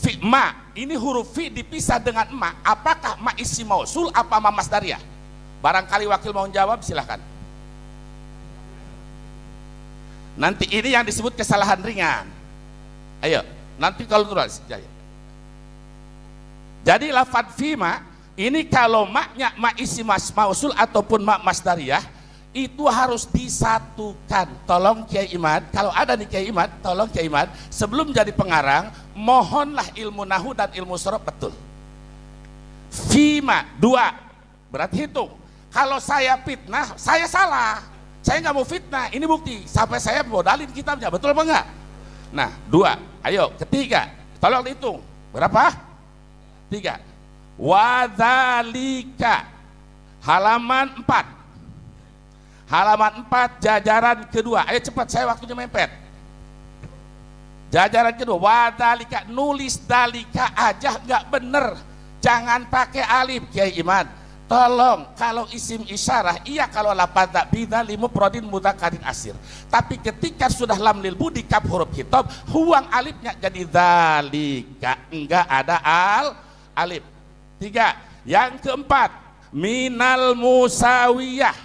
H: Fi ma ini huruf fi dipisah dengan ma. Apakah ma isim mausul apa ma masdariyah? Barangkali wakil mau jawab, silahkan. Nanti ini yang disebut kesalahan ringan. Ayo, nanti kalau terus. Jadi lafadz fima ini kalau maknya ma isim mausul ataupun ma masdariyah itu harus disatukan. Tolong Kiai Imad, kalau ada di Kiai Imad, tolong Kiai Imad sebelum jadi pengarang, mohonlah ilmu nahu dan ilmu sorof betul. Fima 2 berarti hitung. Kalau saya fitnah, saya salah. Saya nggak mau fitnah. Ini bukti. Sampai saya modalin kitabnya. Betul apa enggak? Nah, 2. Ayo, ketiga. Tolong dihitung. Berapa? 3. Wadzalika. Halaman 4. Halaman 4 jajaran kedua. Ayo cepat, saya waktunya mepet. Jajaran kedua. Wadzalika. Nulis dalika aja nggak bener. Jangan pakai alif, Kiai Iman. Tolong, kalau isim isyarah, iya kalau lapada bida limu prodin mudakarin asir. Tapi ketika sudah lam lil budi kap huruf hitab, huang alifnya jadi dalika, enggak ada alif. 3. Yang keempat, minal musawiyah.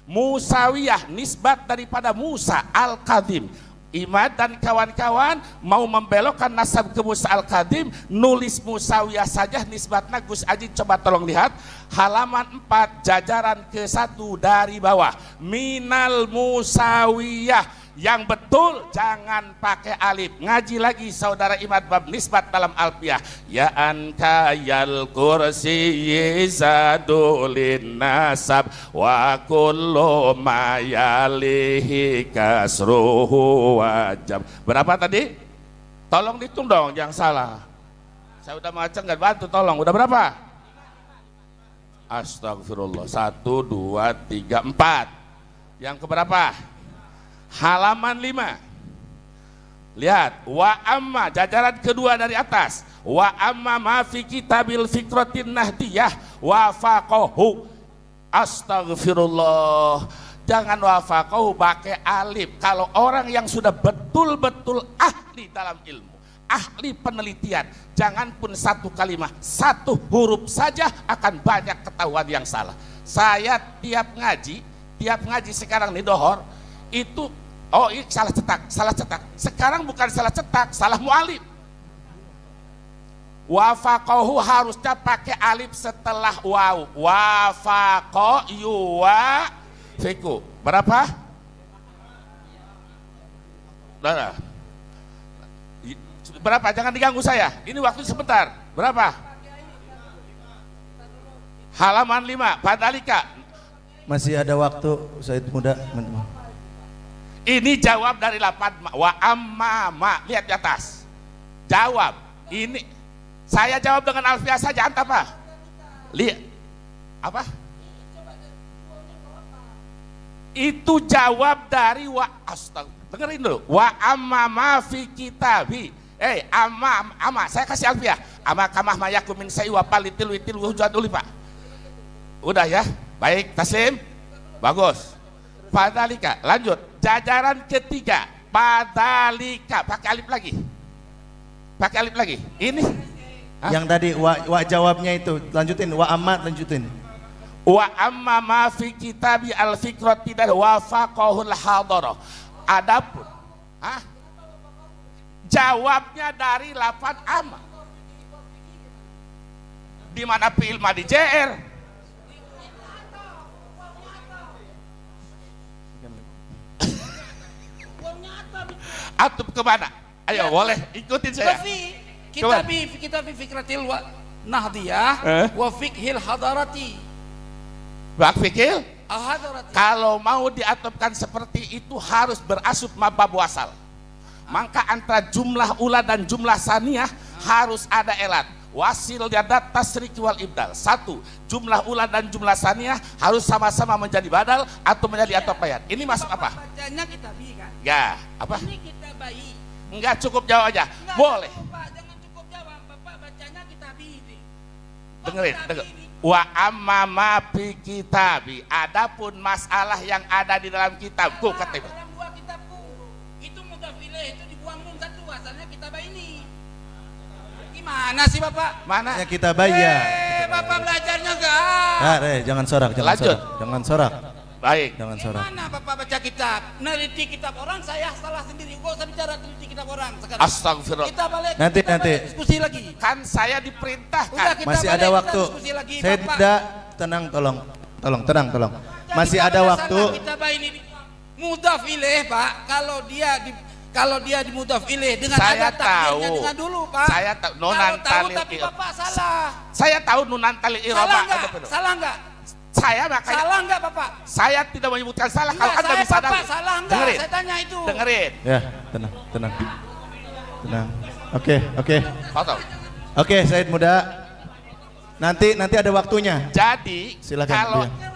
H: Musawiyah nisbat daripada Musa al-Qadim. Imad dan kawan-kawan mau membelokkan nasab ke Musa al-Qadim, nulis Musawiyah saja nisbatnya. Gus Aji coba tolong lihat halaman 4 jajaran ke-1 dari bawah. Minal Musawiyah. Yang betul jangan pakai alif. Ngaji lagi saudara Imad bab nisbat dalam alfiyah. Ya anka yal kursi zadulin nasab wa kullu ma yalihi kasruhu wajab. Berapa tadi? Tolong dihitung dong, jangan salah. Saya udah macam nggak bantu, tolong. Udah berapa? Astagfirullah. 1, 2, 3, 4. Yang keberapa? Halaman 5. Lihat, wa amma jajaran kedua dari atas. Wa amma ma fi kitabil fikratin nahdiyah wa faqahu. Astagfirullah. Jangan wa faqahu pakai alif. Kalau orang yang sudah betul-betul ahli dalam ilmu, ahli penelitian, jangan pun satu kalimat, satu huruf saja akan banyak ketahuan yang salah. Saya tiap ngaji sekarang nih dohor itu salah cetak. Sekarang bukan salah cetak, salah mu'alif. Wafaqahu harusnya pakai alif setelah waw. Wafaqo yuwa fiku. Berapa? Berapa? Jangan diganggu saya. Ini waktu sebentar. Berapa? Halaman 5. Padalika.
C: Masih ada waktu, Said Muda, teman-teman.
H: Ini jawab dari lapad wa amma ma. Lihat di atas. Jawab. Ini saya jawab dengan alfiah saja, anta apa? Lihat. Apa? Itu jawab dari wa astagfirullah. Dengerin dulu. Wa amma ma fi kitabi. Amma saya kasih alfiah. Amma kamah mayakum min sa'i wa palitil witil wujadul Pak. Udah ya? Baik, taslim. Bagus. Padalika, lanjut. Jajaran ketiga, padalika, pakai alif lagi. pakai alif lagi. Ini
C: Yang tadi wa jawabnya itu, lanjutin wa amat, lanjutin.
H: wa amma ma fi kitabi al fikrati dan wa faqahul hadarah. Adapun jawabnya dari lafaz amma. Di mana fi'il madi JR? Atub kemana? Ayo boleh ikutin saya.
G: Kita fi fikratil nahdiyah wa fiqhil hadarati.
H: Bak fikir?
G: Hadarati.
H: Kalau mau diatupkan seperti itu harus berasub mabab wasal. Maka antara jumlah ula dan jumlah saniyah harus ada elat. Wasil yadat tasrik wal ibdal. Satu, jumlah ula dan jumlah saniyah harus sama-sama menjadi badal atau menjadi atop bayat. Ini masuk apa?
G: Bacanya kita bi kan?
H: Ya, apa?
G: Ini kita bayi.
H: Enggak, cukup jawab aja.
G: Enggak,
H: Boleh.
G: Bapak, jangan cukup jawab. Bapak bacanya kita bi ini.
H: Dengerin. Wa amma ma fi kitabi. Adapun masalah yang ada di dalam kitabku kata Ibu.
G: Dalam dua kitabku. Itu mudhaf ilaih itu dibuang nun satu, asalnya kita ini. Gimana sih Bapak?
H: Mana?
C: Ya kita bayar.
G: Bapak belajarnya enggak?
C: Jangan sorak, jangan
H: Lanjut.
C: sorak. Jangan sorak.
H: Baik.
C: Jangan sorak.
G: Gimana Bapak baca kitab? Neliti kitab orang, saya salah sendiri. Gak usah bicara teliti kitab orang sekarang.
H: Astagfirullah.
G: Kita balik.
C: Nanti.
G: balik diskusi lagi.
H: Kan saya
G: Udah,
H: diperintahkan.
G: kita
C: Masih
G: balik,
C: ada
G: kita
C: waktu.
G: diskusi lagi,
C: Saya
G: Bapak.
C: tidak tenang, tolong. Tenang. Masih
G: Kita
C: ada
G: pada
C: waktu.
G: salah kita ini mudhaf ilaih Pak. Kalau dia di mudhaf ilaih dengan
H: Saya
G: ada takdirnya
H: tahu.
G: dengan dulu Pak.
H: Saya tahu.
G: Kalau
H: Nunan
G: tahu
H: talil
G: tapi
H: il-
G: Bapak salah.
H: Saya tahu nunan tali
G: Salah
H: irobah.
G: enggak? Salah enggak?
H: Saya makanya
G: Salah enggak Bapak?
H: saya tidak menyebutkan salah kalau
G: Enggak,
H: Anda
G: saya
H: bisa
G: Bapak salah enggak?
H: Dengerin.
G: Saya tanya itu.
H: Dengerin.
C: Ya, tenang. Oke.
H: Foto.
C: Oke, Said Muda. Nanti ada waktunya.
H: Jadi
C: Silakan.
H: kalau
C: Buya.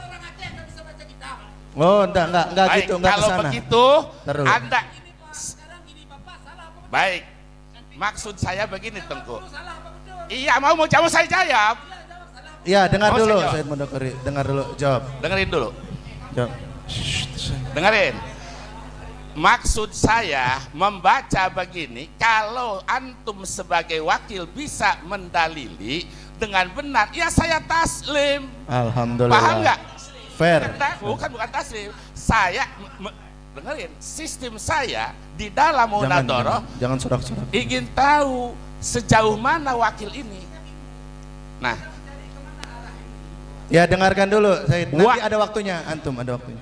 C: Oh, enggak
H: baik,
C: gitu, enggak
H: kalau
C: kesana.
H: begitu
C: Ntar dulu.
H: Anda baik. Maksud saya begini Tengku. Iya mau jawab saya jawab.
C: Iya, dengar
H: Mau
C: dulu
H: saya jawab?
C: Said Muda Qori. Dengar dulu, jawab.
H: Dengerin dulu.
C: Jawab.
H: Dengerin. Maksud saya membaca begini, kalau antum sebagai wakil bisa mendalili dengan benar, ya saya taslim.
C: Alhamdulillah.
H: Paham nggak?
C: Fair.
H: Bukan taslim. Saya dengerin, sistem saya di dalam munadharah
C: Jangan sorak-sorak.
H: ingin tahu sejauh mana wakil ini. Nah,
C: Ya, dengarkan dulu Said. Nanti
H: Wah.
C: ada waktunya, antum ada waktunya.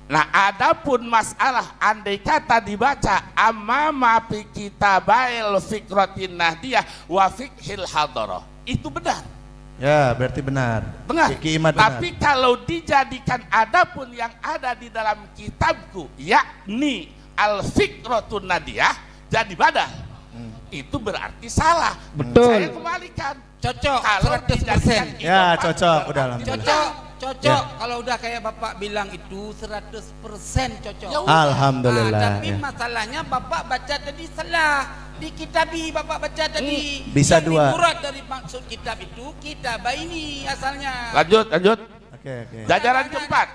H: nah adapun masalah andai kata dibaca amama fi kitabail fikratin nahdiyah wa fiqhil hadarah, itu benar.
C: Ya, berarti benar.
H: Benar.
C: Ki Imat benar.
H: Tapi kalau dijadikan adapun yang ada di dalam kitabku yakni al fikratun nahdiyah jadi badal. Itu berarti salah.
G: Betul.
H: Saya kembalikan.
G: Cocok
H: Kalau
G: 100%.
H: dijadikan
C: Ya,
H: idhofah,
C: cocok.
H: berarti
C: Udah, alhamdulillah.
G: Cocok.
C: Ya.
G: Kalau udah kayak Bapak bilang itu 100% cocok.
H: Ya udah.
C: Alhamdulillah.
G: Tapi
C: ya.
G: masalahnya Bapak baca tadi salah. Di kitabi Bapak baca tadi.
C: Bisa
G: Yang
C: dua.
G: Murad dari maksud kitab itu kitabah ini asalnya.
H: Lanjut.
C: Oke.
H: Jajaran keempat.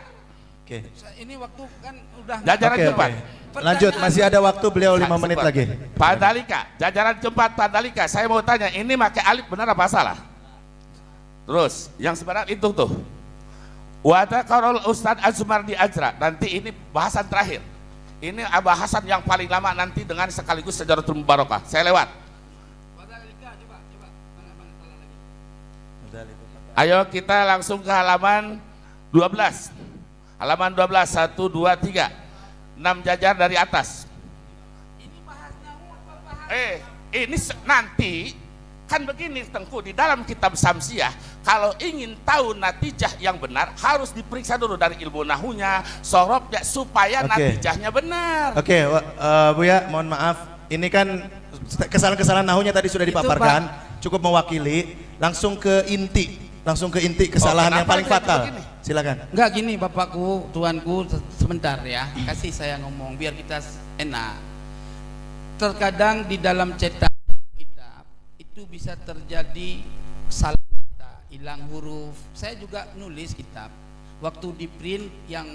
C: Oke.
G: Ini waktu kan udah
H: Jajaran
C: Oke,
H: keempat.
C: oke. Lanjut, masih ada waktu beliau 5 menit
H: Sempat.
C: lagi.
H: Pak Dalika, jajaran keempat Pak Dalika, saya mau tanya, ini pakai alif benar apa salah? Terus, yang sebenarnya itu tuh. Wa taqarrul Ustaz Azmardi Ajra. Nanti ini bahasan terakhir. Ini bahasan yang paling lama nanti dengan sekaligus Sejaratul Mubarakah. Saya lewat. Ayo kita langsung ke halaman 12. Halaman 12, 1, 2, 3. 6 jajar dari atas. Ini nanti kan begini Tengku, di dalam kitab Samsiah kalau ingin tahu natijah yang benar harus diperiksa dulu dari ilmu nahunya, sorobnya supaya
C: Oke.
H: natijahnya benar.
C: Oke, Buya, mohon maaf. Ini kan kesalahan-kesalahan nahunya tadi sudah dipaparkan, cukup mewakili. Langsung ke inti kesalahan yang
H: kenapa
C: paling
H: jadi
C: fatal.
H: begini?
C: Silakan.
G: Enggak gini Bapakku, tuanku, sebentar ya. Kasih saya ngomong biar kita enak. Terkadang di dalam cetak kitab itu bisa terjadi salah cetak, hilang huruf. Saya juga nulis kitab. Waktu di print yang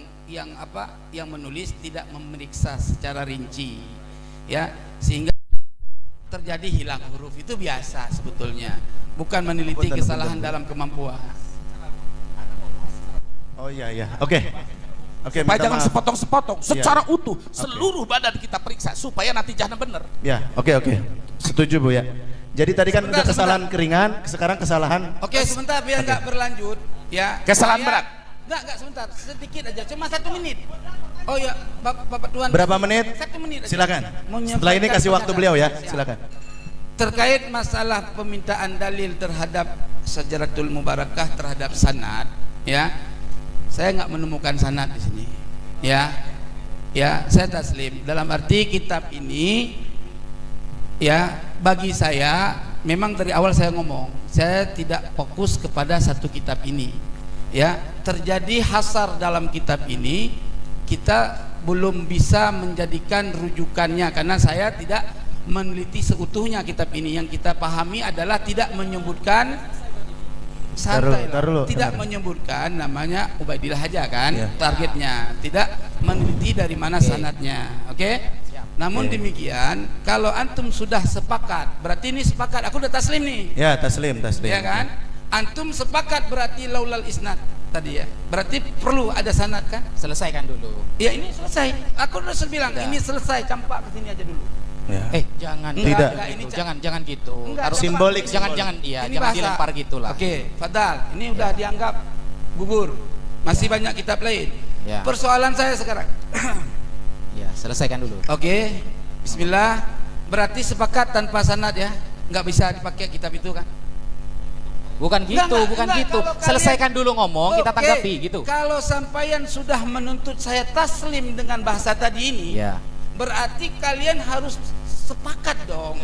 G: menulis tidak memeriksa secara rinci. Ya, sehingga terjadi hilang huruf itu biasa sebetulnya, bukan meneliti kesalahan dalam kemampuan.
C: Oh iya iya. Oke. Oke,
H: Supaya
C: minta
H: jangan
C: maaf.
H: sepotong-sepotong, secara utuh, seluruh badan kita periksa supaya natijahnya benar.
C: Ya, oke. Setuju Bu ya. Jadi tadi kan udah kesalahan keringan, sekarang kesalahan.
G: Oke, sebentar biar nggak berlanjut ya.
H: Kesalahan berat.
G: Enggak sebentar, sedikit aja, cuma 1 menit. Oh ya, Bapak Tuan.
C: Berapa menit?
G: 1 menit aja.
C: Silakan.
G: Mau
C: Setelah ini kasih waktu beliau ya.
G: Siap.
C: Silakan.
G: Terkait masalah pemintaan dalil terhadap Syajaratul Mubarakah terhadap sanad, ya, saya nggak menemukan sanad di sini, ya, saya taslim. Dalam arti kitab ini, ya, bagi saya memang dari awal saya ngomong, saya tidak fokus kepada satu kitab ini, ya. Terjadi hasar dalam kitab ini, kita belum bisa menjadikan rujukannya karena saya tidak meneliti seutuhnya kitab ini. Yang kita pahami adalah tidak menyebutkan tidak menyebutkan namanya Ubaidillah aja kan, targetnya tidak meneliti dari mana sanadnya. Oke? Namun demikian, kalau antum sudah sepakat, berarti ini sepakat, aku udah taslim nih.
C: Ya, taslim.
G: Ya kan? Antum sepakat berarti laulal isnad tadi ya. Berarti perlu ada sanad kan?
E: Selesaikan dulu.
G: Ya ini selesai. Aku udah bilang ini selesai, campak ke sini aja dulu.
C: Ya.
E: Jangan.
C: Tidak.
E: Jangan gitu.
G: Enggak,
C: simbolik.
E: Jangan iya,
G: ini
E: jangan
G: bahasa.
E: dilempar gitulah.
G: Oke, Fadal, ini udah dianggap gugur. Masih banyak kitab lain.
E: Ya.
G: Persoalan saya sekarang.
E: Ya, selesaikan dulu.
G: Oke, bismillah. Berarti sepakat tanpa sanad ya? Nggak bisa dipakai kitab itu kan?
E: Bukan gitu. Selesaikan dulu ngomong, kita tanggapi gitu.
G: Kalau sampaian sudah menuntut saya taslim dengan bahasa tadi ini,
E: Ya.
G: berarti kalian harus sepakat dong.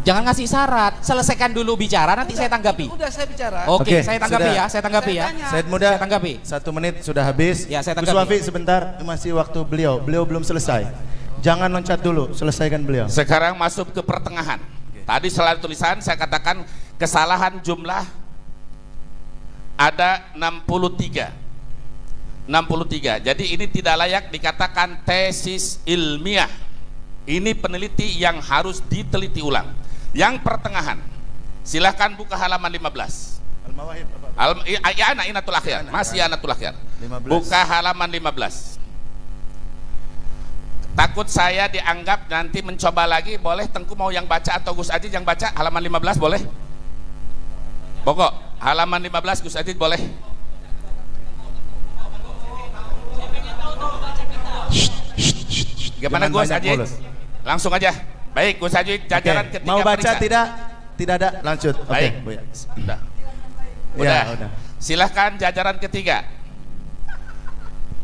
E: Jangan ngasih syarat, selesaikan dulu bicara, nanti saya tanggapi.
G: Udah saya bicara.
E: Oke,
C: Oke,
E: saya tanggapi
C: sudah.
E: ya, saya tanggapi ya.
G: tanya.
C: Said Muda,
E: Saya tanggapi.
C: 1 menit sudah habis.
E: Ya, saya
C: Gus
E: tanggapi.
C: Wafi sebentar, masih waktu beliau. Beliau belum selesai. Jangan loncat dulu, selesaikan beliau.
H: Sekarang masuk ke pertengahan. Tadi selain tulisan saya katakan kesalahan jumlah ada 63. 63. Jadi ini tidak layak dikatakan tesis ilmiah. Ini peneliti yang harus diteliti ulang. Yang pertengahan. Silahkan buka halaman 15.
C: Al-Mawahib
H: Inatul Akhyar. Masih Inatul Akhyar.
C: 15.
H: Buka halaman 15. Takut saya dianggap nanti mencoba lagi. Boleh Tengku mau yang baca atau Gus Aziz yang baca halaman 15 boleh? Pokok halaman 15 Gus Aziz boleh? Gimana Gus Aziz? Langsung aja. Baik Gus Aziz, jajaran ketiga
C: Mau baca
H: periksa.
C: tidak ada, lanjut. Oke,
H: Baik.
C: Bu ya.
H: Udah.
C: Ya, udah.
H: Silahkan jajaran ketiga.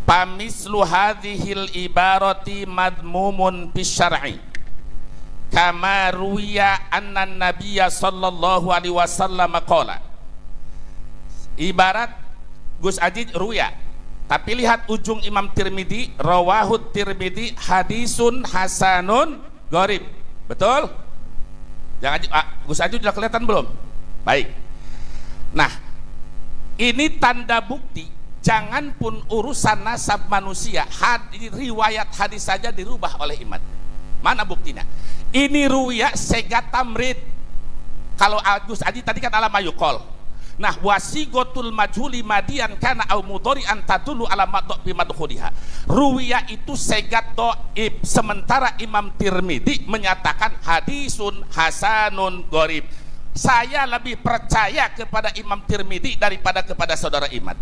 H: Pamislu hadhil ibarati madmumun bisyar'i kama ruwiya anna nabiyya sallallahu alaihi wasallam qala. Ibarat Gus Aziz ruya, tapi lihat ujung Imam Tirmidzi, rawahu Tirmidzi hadisun hasanun gharib. Betul? Jangan Gus Aziz sudah kelihatan belum? Baik. Nah, ini tanda bukti. Jangan pun urusan nasab manusia, riwayat hadis saja dirubah oleh imam. Mana buktinya? Ini ruya segat tamrid. Kalau Gus Aziz tadi kan ala mayuqol. Nah, wasigotul majhuli madian kana au mudhari'an tadullu ala madhu bi madkhuliha. Ruya itu segat dhaif, sementara Imam Tirmidzi menyatakan hadisun hasanun gharib. Saya lebih percaya kepada Imam Tirmidzi daripada kepada saudara Imad.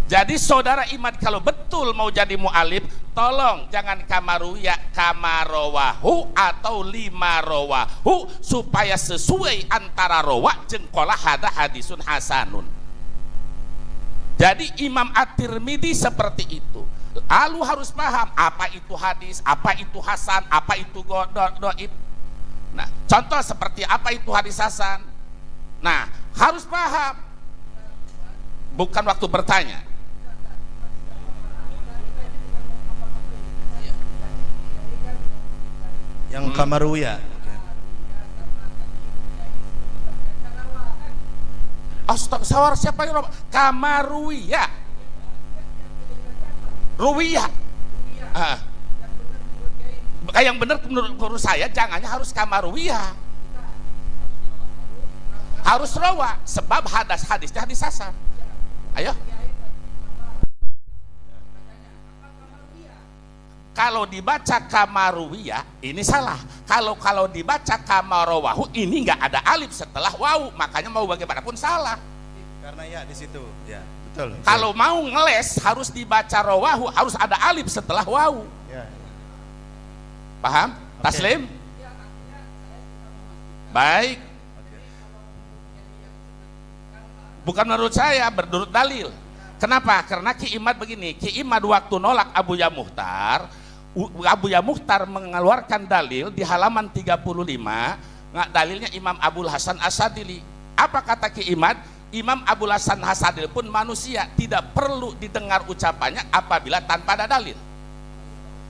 H: Jadi saudara Imad kalau betul mau jadi mu'alif, tolong jangan kamaruya, kamarowahu atau lima rowahu, supaya sesuai antara rowa jengkolah hada hadisun hasanun. Jadi Imam At-Tirmidzi seperti itu. Lalu harus paham apa itu hadis, apa itu hasan, apa itu doib. Nah, contoh seperti apa itu hadis hasan. Nah, harus paham. Bukan waktu bertanya.
C: Yang kamaruya.
H: Astagfirullah, siapa yang kamaruya? Ruwiyah. Maka yang benar menurut saya jangannya harus kamarwiyah, harus rawa, sebab hadisnya hadis hasan. Ayo, kalau dibaca kamarwiyah ini salah. Kalau dibaca kamarawahu ini nggak ada alif setelah wawu, makanya mau bagaimanapun salah.
C: Karena ya di situ, ya betul.
H: Kalau mau ngeles harus dibaca rawahu, harus ada alif setelah wawu.
C: Ya.
H: Paham? Taslim? Baik. Bukan menurut saya, menurut dalil. Kenapa? Karena Ki Imad begini, Ki Imad waktu nolak Abu Ya Mukhtar, Abu Ya Mukhtar mengeluarkan dalil di halaman 35, dalilnya Imam Abul Hasan Asadili. Apa kata Ki Imad? Imam Abul Hasan Asadili pun manusia, tidak perlu didengar ucapannya apabila tanpa ada dalil.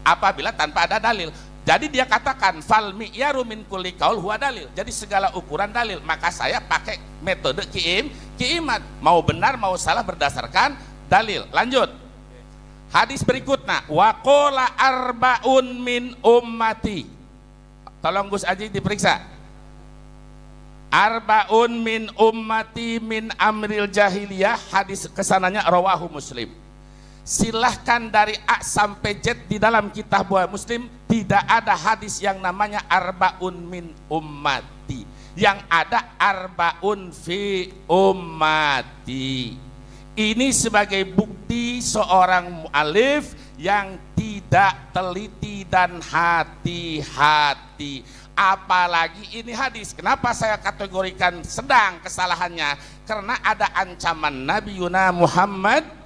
H: Apabila tanpa ada dalil. Jadi dia katakan fal mi'yaru min kulli qaul huwa dalil. Jadi segala ukuran dalil. Maka saya pakai metode Ki Imad. Mau benar mau salah berdasarkan dalil. Lanjut. Hadis berikutnya, wa qala arbaun min ummati. Tolong Gus Aji diperiksa. Arbaun min ummati min amril jahiliyah. Hadis kesananya rawahu Muslim. Silahkan dari A sampai Z di dalam kitab Bukhari Muslim tidak ada hadis yang namanya arbaun min ummati. Yang ada arbaun fi ummati. Ini sebagai bukti seorang mu'alif yang tidak teliti dan hati-hati. Apalagi ini hadis. Kenapa saya kategorikan sedang kesalahannya? Karena ada ancaman Nabi Yuna Muhammad,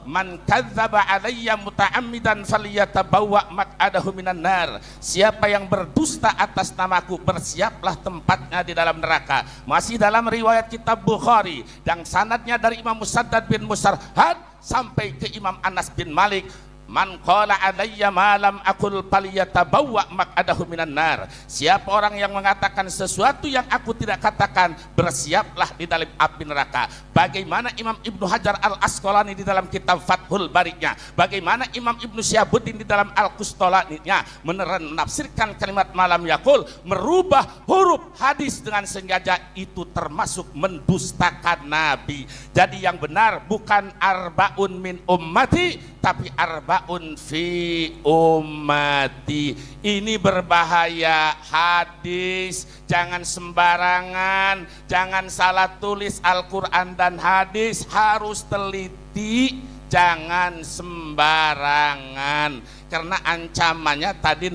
H: man kadzdzaba alayya muta'ammidan falyatabawwa maq'adahu minan nar. Siapa yang berdusta atas namaku, bersiaplah tempatnya di dalam neraka. Masih dalam riwayat kitab Bukhari yang sanadnya dari Imam Musaddad bin Musarhad sampai ke Imam Anas bin Malik, man qala alayya ma lam aqul falyatabawwa maq'adahu minan nar. Siapa orang yang mengatakan sesuatu yang aku tidak katakan, bersiaplah di dalam api neraka. Bagaimana Imam Ibnu Hajar Al-Asqalani di dalam kitab Fathul Bari-nya, bagaimana Imam Ibnu Syihabuddin di dalam Al-Qustolani-nya menafsirkan kalimat malam yaqul, merubah huruf hadis dengan sengaja, itu termasuk mendustakan Nabi. Jadi yang benar bukan arbaun min ummati, tapi arbaun fi ummati. Ini berbahaya hadis, jangan sembarangan, jangan salah tulis Al-Quran dan hadis, harus teliti, jangan sembarangan, karena ancamannya tadi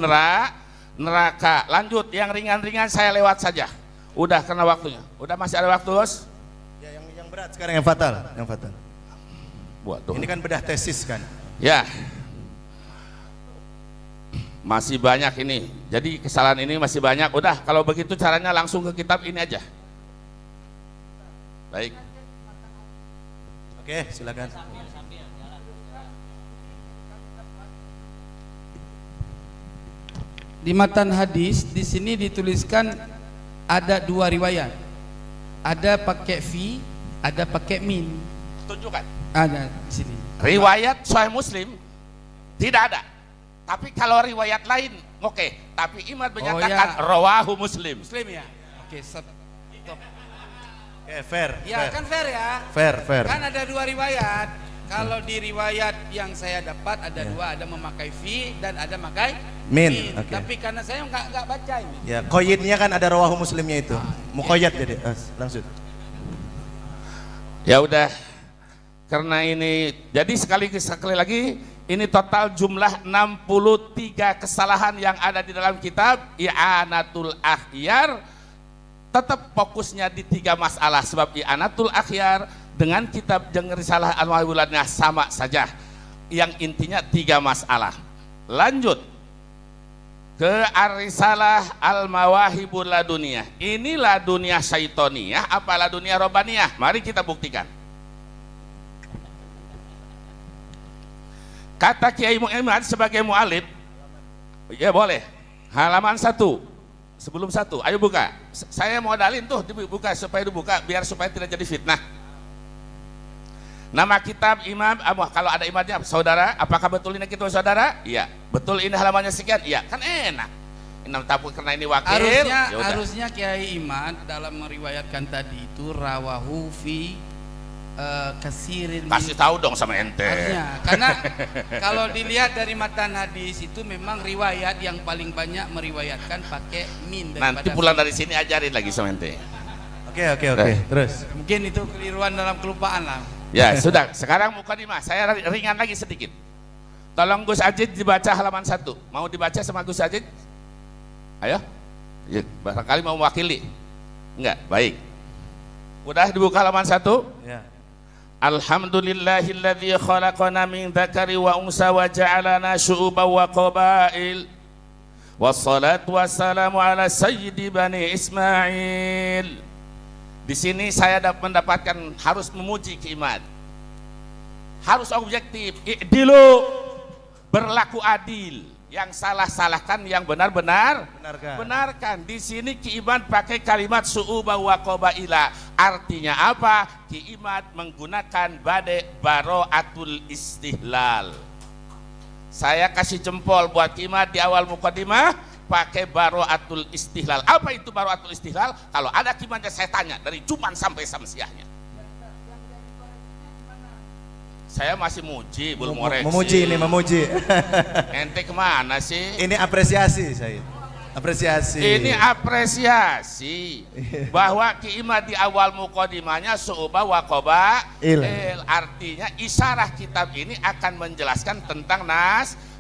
H: neraka. Lanjut, yang ringan-ringan saya lewat saja, udah karena waktunya. Udah, masih ada waktu, Bos?
C: Ya, yang berat sekarang yang fatal, yang fatal.
H: Waduh.
C: Ini kan bedah tesis kan?
H: Ya, masih banyak ini. Jadi kesalahan ini masih banyak. Udah, kalau begitu caranya langsung ke kitab ini aja. Baik.
C: Oke, silakan.
G: Di matan hadis di sini dituliskan ada dua riwayat. Ada pakai fi, ada pakai min.
H: Tunjukkan.
G: Ada di sini.
H: Riwayat Sahih Muslim tidak ada. Tapi kalau riwayat lain, oke. Tapi Imad menyatakan rawahu Muslim.
G: Muslim ya. Oke, stop.
C: Oke, fair.
G: Ya,
C: fair.
G: kan fair ya.
C: Fair.
G: Kan ada dua riwayat. Kalau di riwayat yang saya dapat ada dua, ada memakai fi dan ada memakai
C: min. Okay.
G: Tapi karena saya nggak baca ini.
C: Ya, qayyidnya kan ada rawahu Muslimnya itu. Muqayyad jadi. Langsung.
H: Ya udah. Karena ini, jadi sekali lagi, ini total jumlah 63 kesalahan yang ada di dalam kitab I'anatul Akhyar. Tetap fokusnya di 3 masalah, sebab I'anatul Akhyar dengan kitab Risalah Al-Mawilatnya sama saja. Yang intinya 3 masalah. Lanjut ke Ar-Risalah Al-Mawahibul Laduniyah. Ini laduniyah syaitoniyah apa laduniyah robaniyah? Mari kita buktikan. Kata Kiai Muhammad sebagai mu'alif, ya boleh, halaman 1, sebelum 1, ayo buka. Saya mau dalin tuh, dibuka supaya dibuka, biar supaya tidak jadi fitnah. Nama kitab imam, kalau ada imamnya saudara, apakah betul ini kita saudara? Iya. Betul ini halamannya sekian? Iya. Kan enak. Tapi karena ini wakil,
G: harusnya Kiai Imad dalam meriwayatkan tadi itu rawahu fi kasirin.
H: Kasih tahu dong sama ente.
G: Harusnya, karena kalau dilihat dari matan hadis itu memang riwayat yang paling banyak meriwayatkan pakai min.
H: Nanti pulang dari sini ajarin lagi sama ente.
C: Oke. Terus.
G: Mungkin itu keliruan dalam kelupaan lah.
H: Ya sudah, sekarang mukadimah. Saya ringan lagi sedikit. Tolong Gus Ajid dibaca halaman 1. Mau dibaca sama Gus Ajid? Ayo. Ya, barangkali mau mewakili. Enggak, baik. Udah dibuka halaman 1?
C: Ya.
H: Alhamdulillahilladzi khalaqana min dzakari wa unsa wa ja'alana syu'uban wa qabail. Wassalatu wassalamu ala sayyidi bani Ismail. Di sini saya mendapatkan harus memuji Kimat, harus objektif, i'dilu, berlaku adil, yang salah salahkan, yang benar benarkan. Di sini Kimat pakai kalimat su'uba wa qabaila, artinya apa? Kimat menggunakan baro'atul istihlal. Saya kasih jempol buat Kimat di awal mukadimah pakai baro'atul istihlal. Apa itu baro'atul istihlal? Kalau ada Kimatnya saya tanya dari Juman sampai Samsiahnya. Saya masih muji, belum ngoreksi.
C: Memuji.
H: Ente kemana sih?
C: Ini apresiasi saya.
H: Ini apresiasi bahwa Kimat di awal mukadimahnya su'uba wa qabail, artinya isyarah kitab ini akan menjelaskan tentang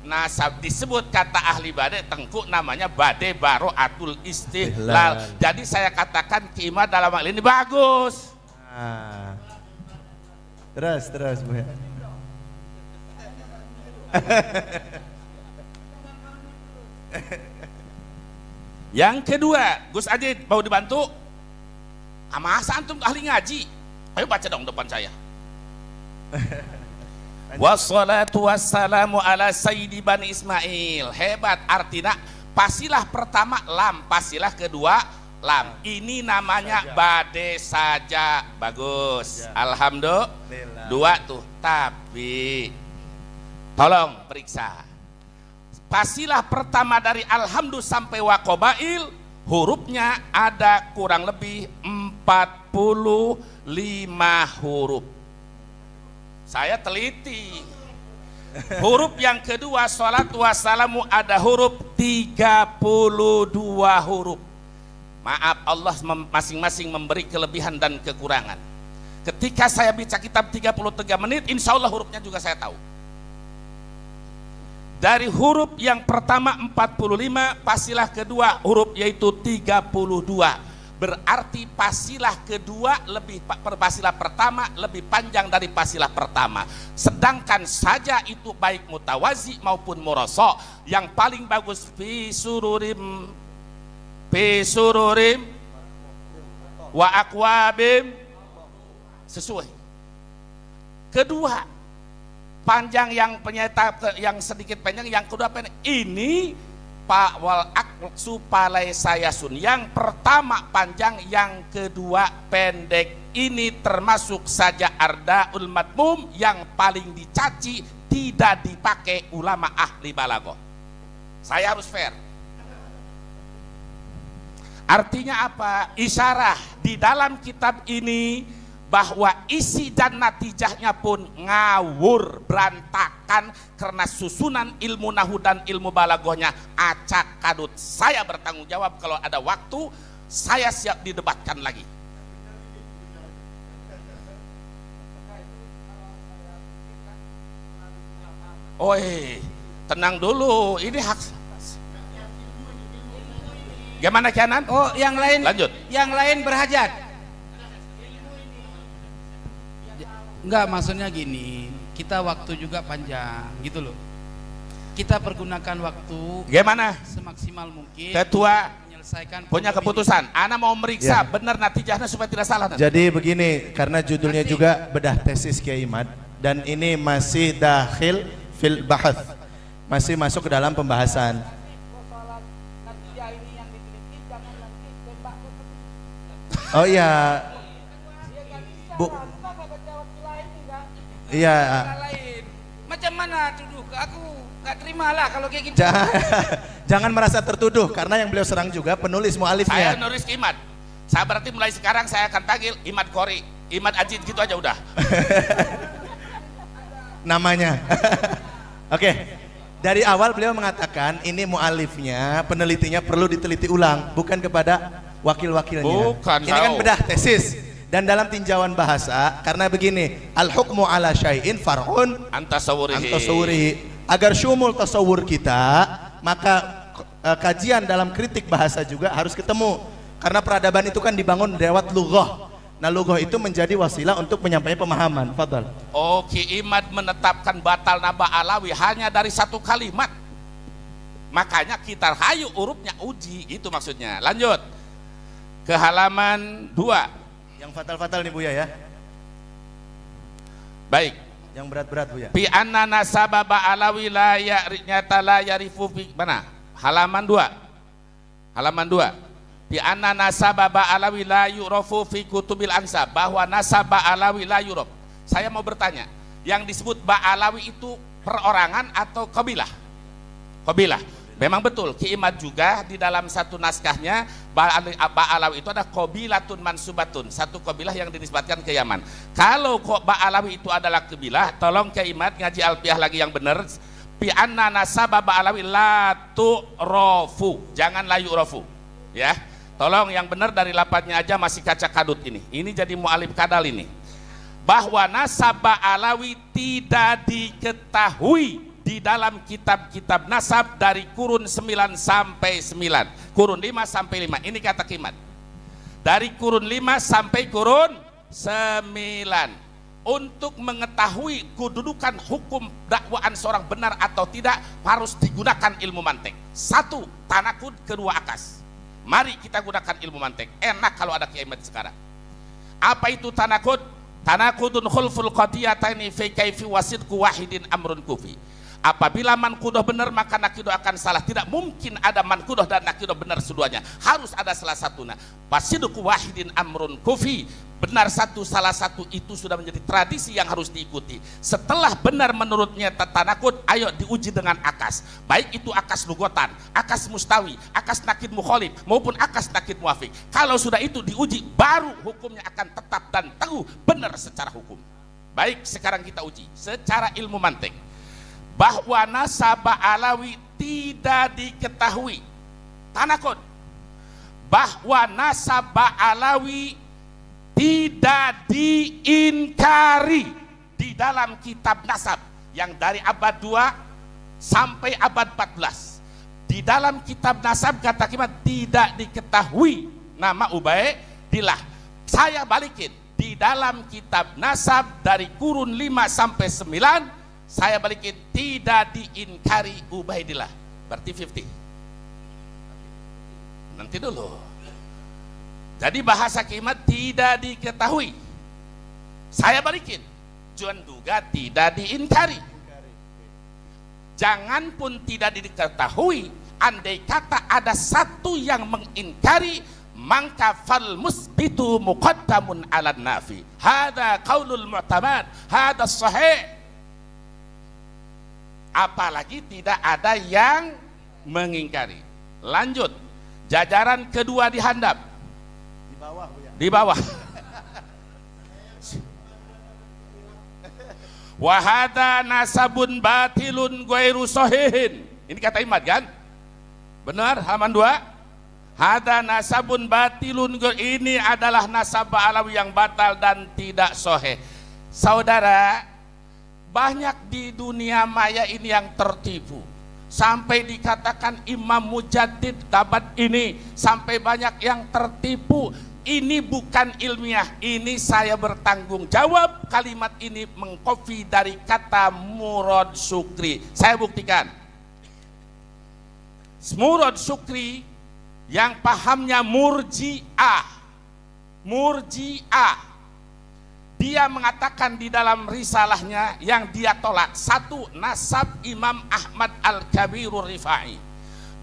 H: nasab. Disebut kata ahli bade tengku namanya bade baro'atul istihlal. Jadi saya katakan Kimat dalam hal ini bagus.
C: Terus Bu.
H: Yang kedua, Gus Ajid mau dibantu? Masa antum ahli ngaji? Ayo baca dong depan saya. Wassalatu wassalamu ala sayyidi bani Ismail. Hebat, artinya pasilah pertama lam, pasilah kedua lam. Ini namanya bade saja. Bagus. Alhamdulillah. 2 tuh. Tapi tolong periksa. Pasilah pertama dari alhamdulillah sampai wa qabail, hurufnya ada kurang lebih 45 huruf. Saya teliti. Huruf yang kedua sholatu wassalamu ada huruf 32 huruf. Maaf, Allah masing-masing memberi kelebihan dan kekurangan. Ketika saya baca kitab 33 menit, insya Allah hurufnya juga saya tahu. Dari huruf yang pertama 45, pasilah kedua huruf yaitu 32. Berarti pasilah kedua pasilah pertama lebih panjang dari pasilah pertama. Sedangkan saja itu baik mutawazi maupun murasa, yang paling bagus fi sururim wa akwabim, sesuai. Kedua panjang, yang penyata yang sedikit panjang, yang kedua pendek. Ini Pak wal aksu palai sayasun. Yang pertama panjang, yang kedua pendek. Ini termasuk saja ardaul madmum yang paling dicaci, tidak dipakai ulama ahli balaghah. Saya harus fair. Artinya apa? Isyarah di dalam kitab ini bahwa isi dan natijahnya pun ngawur, berantakan karena susunan ilmu nahu dan ilmu balaghahnya acak kadut. Saya bertanggung jawab, kalau ada waktu saya siap didebatkan lagi. Oi, tenang dulu, ini hak. Gimana Kianan?
G: Oh, yang lain
H: lanjut.
G: Yang lain berhajat. Enggak, maksudnya gini, kita waktu juga panjang gitu loh. Kita pergunakan waktu
H: gimana
G: semaksimal mungkin.
H: Ketua
G: menyelesaikan
H: punya keputusan. Ana mau meriksa benar natijahnya supaya tidak salah nanti.
C: Jadi begini, karena judulnya juga bedah tesis Kiai Imad, dan ini masih dakhil fil bahath, masih masuk ke dalam pembahasan. Oh iya Bu, Iya.
G: lain. Macam mana tuduh ke aku? Gak terimalah kalau kayak gitu.
C: Jangan merasa tertuduh karena yang beliau serang juga penulis mualifnya.
H: Saya nulis ke Imad. Saya berarti mulai sekarang saya akan panggil Imad Qori, Imad Ajid gitu aja udah.
C: Namanya. Oke. Dari awal beliau mengatakan ini mualifnya, penelitinya perlu diteliti ulang, bukan kepada wakil-wakilnya.
H: Bukan.
C: Ini kan bedah tesis. Dan dalam tinjauan bahasa, karena begini, al-hukmu ala syai'in far'un antasawurihi. Agar syumul tasawur kita, maka kajian dalam kritik bahasa juga harus ketemu. Karena peradaban itu kan dibangun lewat lughah. Nah, lughah itu menjadi wasilah untuk menyampaikan pemahaman. Fadal.
H: Oke, Imad menetapkan batal naba alawi hanya dari satu kalimat. Makanya kita hayu urupnya uji, itu maksudnya. Lanjut ke halaman 2.
C: Yang fatal-fatal nih Buya ya.
H: Baik.
C: Yang berat-berat Buya.
H: Fi anna nasaba ba'alawi la ya'rinyata la yarifu fi mana? Halaman 2. Halaman 2. Fi anna nasaba ba'alawi la yu'rafu fi kutubil ansab, bahwa nasaba alawi la yu'raf. Saya mau bertanya, yang disebut ba'alawi itu perorangan atau kabilah? Kabilah. Memang betul, Ki Imad juga di dalam satu naskahnya Ba'alawi itu ada qabilatun mansubatun, satu kabilah yang dinisbatkan ke Yaman. Kalau kok Ba'alawi itu adalah kabilah, tolong Ki Imad ngaji alfiah lagi yang benar. Fi anna nasaba Ba'alawi la tu'rafu, jangan la yu'rafu. Ya. Tolong yang benar dari lapatnya aja masih kaca kadut ini. Ini jadi mu'alif kadal ini. Bahwa nasab Ba'alawi tidak diketahui di dalam kitab-kitab nasab dari kurun 9 sampai 9. Kurun 5 sampai 5. Ini kata Kimat. Dari kurun 5 sampai kurun 9. Untuk mengetahui kedudukan hukum dakwaan seorang benar atau tidak harus digunakan ilmu mantek. 1. Tanakud, kedua akas. Mari kita gunakan ilmu mantek. Enak kalau ada Kiai Imad sekarang. Apa itu tanakud? Tanakudun khulful qadiyataini fi kaifi wasidku wahidin amrun kufi. Apabila mankudoh benar maka nakidoh akan salah. Tidak mungkin ada mankudoh dan nakidoh benar seduanya. Harus ada salah satunya. Wasidku wahidin amrun kufi. Benar satu, salah satu itu sudah menjadi tradisi yang harus diikuti. Setelah benar menurutnya tanakut, ayo diuji dengan akas. Baik itu akas lugotan, akas mustawi, akas nakid mukhalif, maupun akas nakid muafik. Kalau sudah itu diuji, baru hukumnya akan tetap dan teguh benar secara hukum. Baik, sekarang kita uji secara ilmu mantek. Bahwa nasab Ba'alawi tidak diketahui. Tanakut. Bahwa nasab Ba'alawi tidak diingkari di dalam kitab nasab yang dari abad 2 sampai abad 14. Di dalam kitab nasab kata Kimat tidak diketahui nama Ubaidillah. Saya balikin, di dalam kitab nasab dari kurun 5 sampai 9 saya balikin tidak diingkari Ubaidillah. Berarti 50. Nanti dulu. Jadi bahasa Kimat tidak diketahui. Saya balikin. Juan juga tidak diingkari. Jangan pun tidak diketahui, andai kata ada satu yang mengingkari, maka fal musbitu muqaddamun ala nafi. Hada qaulul mu'tamad, hada sahih. Apalagi tidak ada yang mengingkari. Lanjut. Jajaran kedua dihandap. Di bawah. Wahada nasabun batilun ghairu sahihin. Ini kata Imad kan? Benar, halaman 2. Hada nasabun batilun, ini adalah nasab Ba'alawi yang batal dan tidak sahih. Saudara, banyak di dunia maya ini yang tertipu. Sampai dikatakan Imam Mujaddid abad ini, sampai banyak yang tertipu. Ini bukan ilmiah, ini saya bertanggung jawab. Kalimat ini mengkopi dari kata Murad Syukri. Saya buktikan. Murad Syukri yang pahamnya murji'ah. Dia mengatakan di dalam risalahnya yang dia tolak. 1. Nasab Imam Ahmad Al-Kabirur Rifai.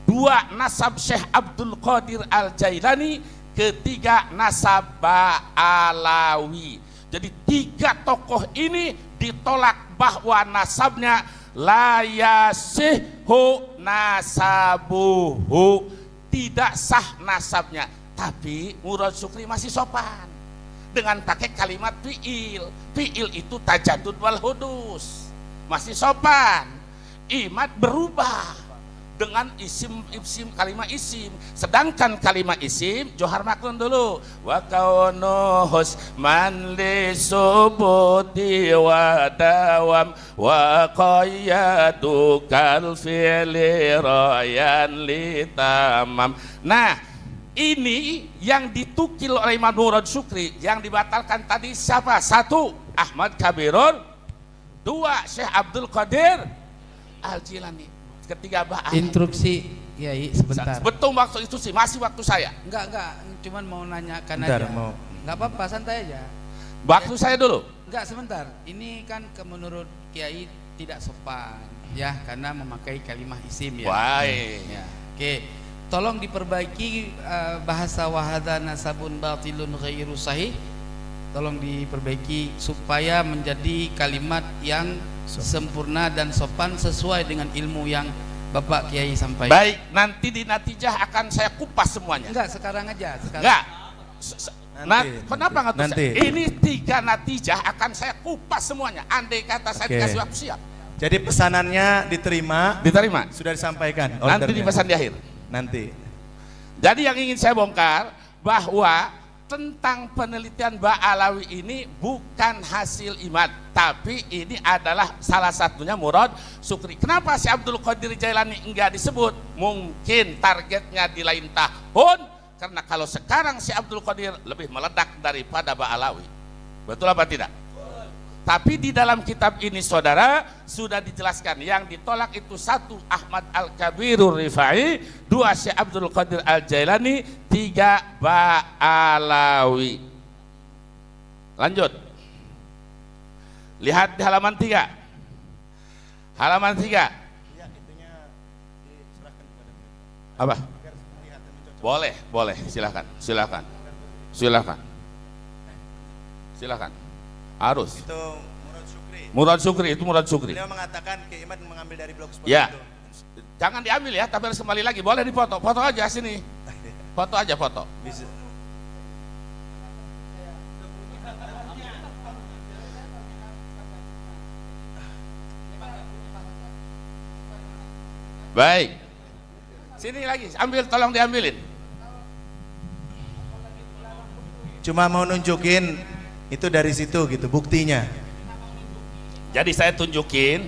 H: 2. Nasab Syekh Abdul Qadir Al-Jailani. 3. Nasab Ba'alawi. Jadi 3 tokoh ini ditolak bahwa nasabnya la yasihhu nasabuhu, tidak sah nasabnya, tapi Murad Syukri masih sopan dengan pakai kalimat fi'il. Fi'il itu tajadud wal hudus, masih sopan. Imad berubah dengan isim kalimat isim, sedangkan kalimat isim johar maklun dulu. Wa kaunuhus man li subuti wa dawam wa qayyadu kal fi'li rayan li tamam. Nah, ini yang ditukil oleh Imam Murad Syukri. Yang dibatalkan tadi siapa? 1. Ahmad Kabirun. 2. Syekh Abdul Qadir Al-Jilani. Ketiga
G: Instruksi Kiai sebentar.
H: Betul waktu itu sih, masih waktu saya.
G: Enggak, cuman mau nanyakan
C: Bentar,
G: aja.
C: mau.
G: Enggak apa-apa, santai aja.
H: Waktu saya dulu.
G: Enggak, sebentar. Ini kan menurut Kiai tidak sopan ya, karena memakai kalimat isim ya.
H: Baik.
G: Ya. Oke. Tolong diperbaiki bahasa wahada nasabun batilun ghairu sahih. Tolong diperbaiki supaya menjadi kalimat yang sempurna dan sopan sesuai dengan ilmu yang Bapak Kiai sampaikan.
H: Baik, nanti di natijah akan saya kupas semuanya.
G: Enggak, sekarang aja.
H: Enggak. Kenapa nggak
C: nanti.
H: Ini 3 natijah akan saya kupas semuanya. Andai kata saya dikasih waktu siap.
C: Jadi pesanannya diterima, sudah disampaikan.
H: Nanti dipesan di akhir.
C: Nanti.
H: Jadi yang ingin saya bongkar bahwa tentang penelitian Ba'alawi ini bukan hasil imad, tapi ini adalah salah satunya Murad Syukri. Kenapa si Abdul Qadir Jailani enggak disebut? Mungkin targetnya di lain tahun, karena kalau sekarang si Abdul Qadir lebih meledak daripada Ba'alawi. Betul apa tidak? Tapi di dalam kitab ini saudara sudah dijelaskan yang ditolak itu 1 Ahmad Al-Kabirur Rifai, 2 Syekh Abdul Qadir Al-Jailani, 3 Ba'alawi. Lanjut. Lihat di halaman 3. Halaman 3. Apa? Boleh, silakan. Harus.
C: Itu
H: Murad Syukri.
C: Beliau mengatakan Kiai Imad mengambil dari blogspot
H: Ya.
C: itu.
H: Jangan diambil ya, tapi harus kembali lagi. Boleh dipoto. Foto aja sini. Foto.
C: Bisa.
H: Baik. Sini lagi, tolong diambilin.
C: Cuma mau nunjukin itu dari situ gitu buktinya.
H: Jadi saya tunjukin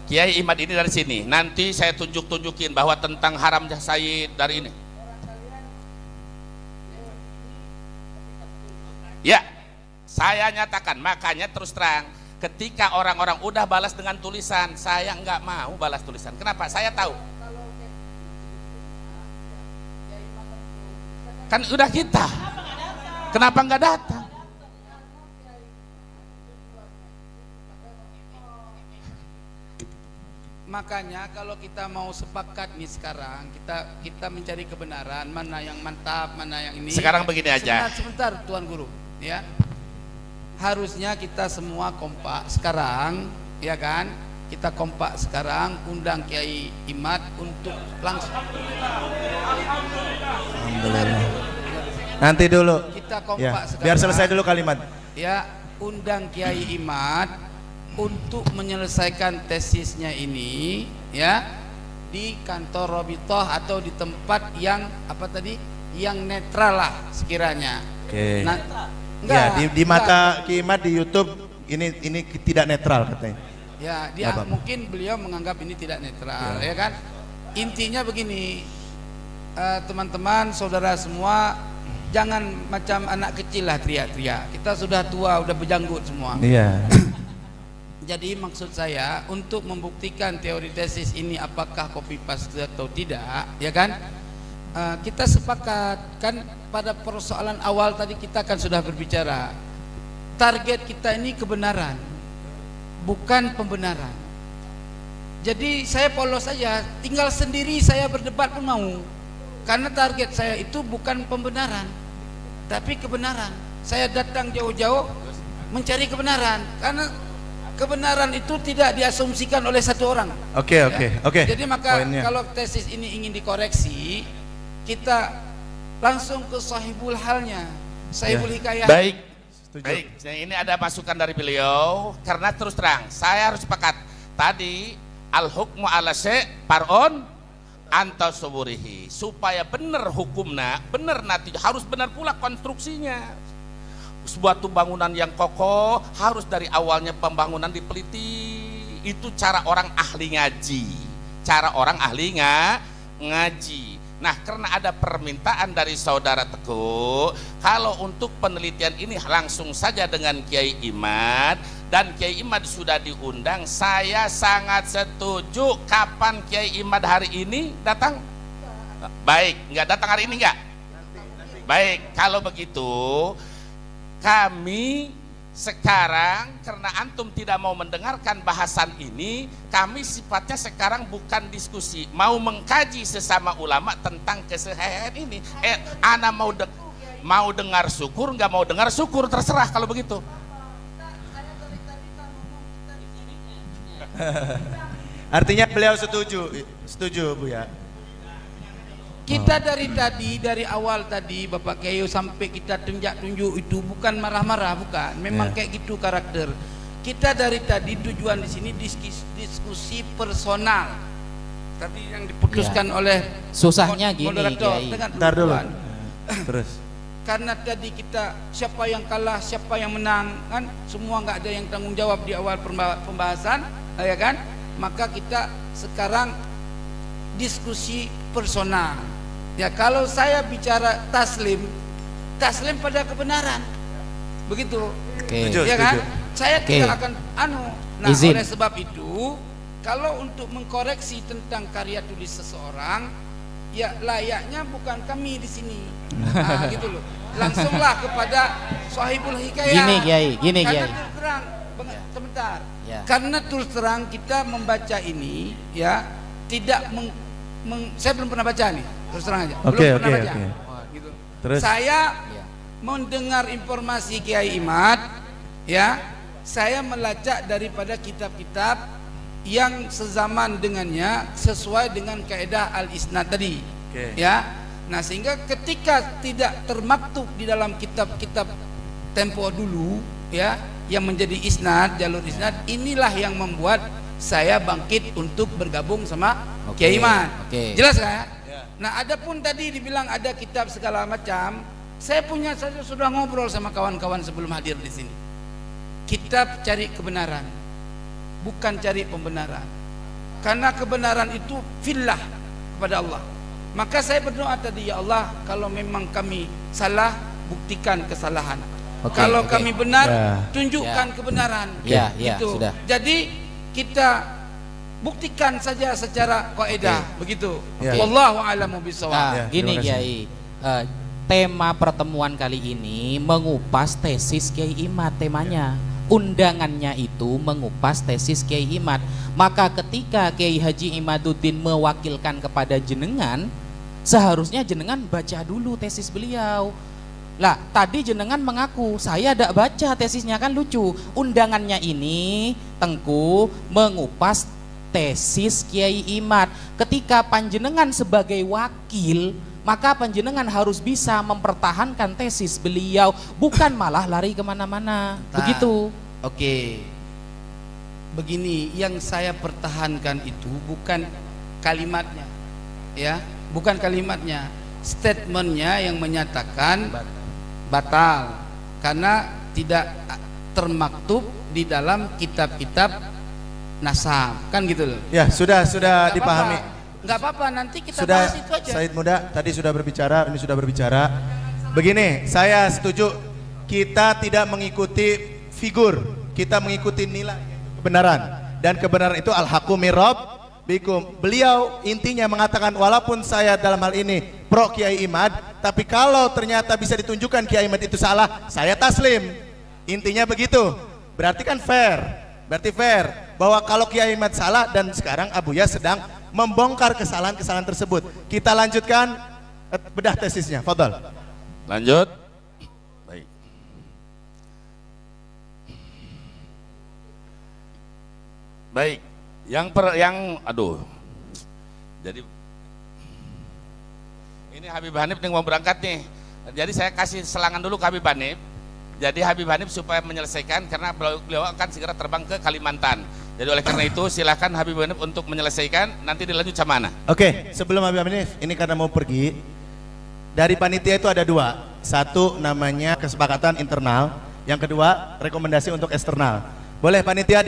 H: Kiai Imad ini dari sini. Nanti saya tunjukin bahwa tentang haramnya Sayyid dari ini. Ya, saya nyatakan. Makanya terus terang, ketika orang-orang udah balas dengan tulisan, saya nggak mau balas tulisan. Kenapa? Saya tahu. Kan udah kita. Kenapa nggak datang?
G: Makanya kalau kita mau sepakat nih sekarang, kita mencari kebenaran, mana yang mantap, mana yang ini.
H: Sekarang begini aja.
G: Sebentar Tuan Guru, ya. Harusnya kita semua kompak sekarang, ya kan? Kita kompak sekarang, undang Kiai Imad untuk langsung.
C: Alhamdulillah. Nanti dulu.
G: Kita kompak
C: Ya,
G: sekarang.
C: biar selesai dulu kalimat.
G: Ya, undang Kiai Imad untuk menyelesaikan tesisnya ini ya di kantor Robitoh atau di tempat yang apa tadi yang netral lah sekiranya.
C: Oke.
G: Nah,
C: Ya, di mata Kiai Imad di YouTube ini tidak netral katanya.
G: Ya, dia
C: Apa-apa.
G: mungkin beliau menganggap ini tidak netral ya kan. Intinya begini, teman-teman, saudara semua, jangan macam anak kecil lah teriak-teriak. Kita sudah tua, udah berjanggut semua.
C: Iya.
G: Jadi maksud saya untuk membuktikan teori tesis ini apakah copy paste atau tidak, ya kan? Kita sepakat kan pada persoalan awal tadi kita kan sudah berbicara. Target kita ini kebenaran, bukan pembenaran. Jadi saya polos saja, tinggal sendiri saya berdebat pun mau. Karena target saya itu bukan pembenaran, tapi kebenaran. Saya datang jauh-jauh mencari kebenaran. Karena kebenaran itu tidak diasumsikan oleh satu orang.
C: Oke.
G: Jadi maka
C: Poinnya.
G: kalau tesis ini ingin dikoreksi, kita langsung ke sahibul halnya, sahibul hikayah.
H: Baik.
C: Setuju.
H: Baik, ini ada masukan dari beliau karena terus terang saya harus sepakat tadi al hukmu ala syai' par'un anta suburihi, supaya benar hukumnya, benar nanti harus benar pula konstruksinya. Sebuah bangunan yang kokoh harus dari awalnya pembangunan diteliti. Itu cara orang ahli ngaji. Cara orang ahli ngaji. Nah, karena ada permintaan dari saudara Teguh, kalau untuk penelitian ini langsung saja dengan Kiai Imad, dan Kiai Imad sudah diundang, saya sangat setuju. Kapan Kiai Imad hari ini datang? Baik, nggak datang hari ini nggak? Baik, kalau begitu kami sekarang karena antum tidak mau mendengarkan bahasan ini, kami sifatnya sekarang bukan diskusi, mau mengkaji sesama ulama tentang keseharian ini. Ana mau dengar syukur, nggak mau dengar syukur, terserah kalau begitu.
C: Artinya beliau setuju Bu ya.
G: Kita dari awal tadi Bapak Kiai sampai kita tunjuk itu bukan marah-marah, bukan. Memang kayak gitu karakter. Kita dari tadi tujuan di sini diskusi personal. Tadi yang diputuskan oleh
E: Susahnya gini,
G: moderator
E: Kiai.
G: dengan
C: Bentar dulu.
G: duluan.
C: Terus.
G: Karena tadi kita siapa yang kalah, siapa yang menang, kan semua nggak ada yang tanggung jawab di awal pembahasan, ya kan? Maka kita sekarang diskusi personal. Ya, kalau saya bicara taslim pada kebenaran, begitu, ya kan? Saya tidak akan Nah,
E: Izin.
G: oleh sebab itu, kalau untuk mengkoreksi tentang karya tulis seseorang, ya layaknya bukan kami di sini, gitu loh. Langsunglah kepada sahibul hikayah.
E: Gini
G: Karena
E: Kiai.
G: terus terang, sebentar.
E: Ya.
G: Karena terus terang kita membaca ini, ya tidak saya belum pernah baca nih, terus terang aja. Belum pernah baca. Oh, gitu.
C: Terus?
G: Saya mendengar informasi Kiai Imad, ya, saya melacak daripada kitab-kitab yang sezaman dengannya sesuai dengan kaidah al-isnad tadi. Ya. Nah, sehingga ketika tidak termaktub di dalam kitab-kitab tempo dulu, ya, yang menjadi isnad, jalur isnad, inilah yang membuat saya bangkit untuk bergabung sama Kiai Imad. Jelas kan? Nah, adapun tadi dibilang ada kitab segala macam, saya sudah ngobrol sama kawan-kawan sebelum hadir di sini. Kitab cari kebenaran, bukan cari pembenaran. Karena kebenaran itu fillah kepada Allah. Maka saya berdoa tadi, ya Allah, kalau memang kami salah, buktikan kesalahan. Kalau kami benar, tunjukkan kebenaran. Gitu.
E: Sudah.
G: Jadi kita buktikan saja secara kaidah, begitu.
C: Ya.
G: Wallahu a'lamu bishawab.
E: Gini
C: terima kasih.
E: Kiai, tema pertemuan kali ini mengupas tesis Kiai Imad, temanya. Undangannya itu mengupas tesis Kiai Imad. Maka ketika Kiai Haji Imaduddin mewakilkan kepada jenengan, seharusnya jenengan baca dulu tesis beliau. Lah, tadi jenengan mengaku saya tidak baca tesisnya, kan lucu. Undangannya ini Tengku mengupas tesis Kiai Imad. Ketika panjenengan sebagai wakil, maka panjenengan harus bisa mempertahankan tesis beliau, bukan malah lari kemana-mana. Begitu.
G: Oke. Begini, yang saya pertahankan itu bukan kalimatnya, ya, bukan kalimatnya, statementnya yang menyatakan batal karena tidak termaktub di dalam kitab-kitab nasab, kan gitu loh.
C: Ya, sudah dipahami.
G: Nggak apa-apa, nanti kita
C: Sudah,
G: bahas itu aja.
C: Said Muda tadi sudah berbicara, ini sudah berbicara. Begini, saya setuju kita tidak mengikuti figur, kita mengikuti nilai kebenaran, dan kebenaran itu al-haqqu mir rabbikum. Beliau intinya mengatakan walaupun saya dalam hal ini pro Kiai Imad, tapi kalau ternyata bisa ditunjukkan Kiai Imad itu salah, saya taslim. Intinya begitu. Berarti kan fair. Berarti fair bahwa kalau Kiai Imad salah dan sekarang Abuya sedang membongkar kesalahan-kesalahan tersebut. Kita lanjutkan bedah tesisnya. Fadhal.
H: Lanjut. Baik. Baik. Aduh. Jadi ini Habib Hanif yang mau berangkat nih. Jadi saya kasih selangan dulu ke Habib Hanif. Jadi Habib Hanif supaya menyelesaikan karena beliau akan segera terbang ke Kalimantan. Jadi oleh karena itu silakan Habib Hanif untuk menyelesaikan, nanti dilanjut sama mana.
C: Oke, sebelum Habib Hanif, ini karena mau pergi, dari panitia itu ada dua. Satu namanya kesepakatan internal, yang kedua rekomendasi untuk eksternal. Boleh panitia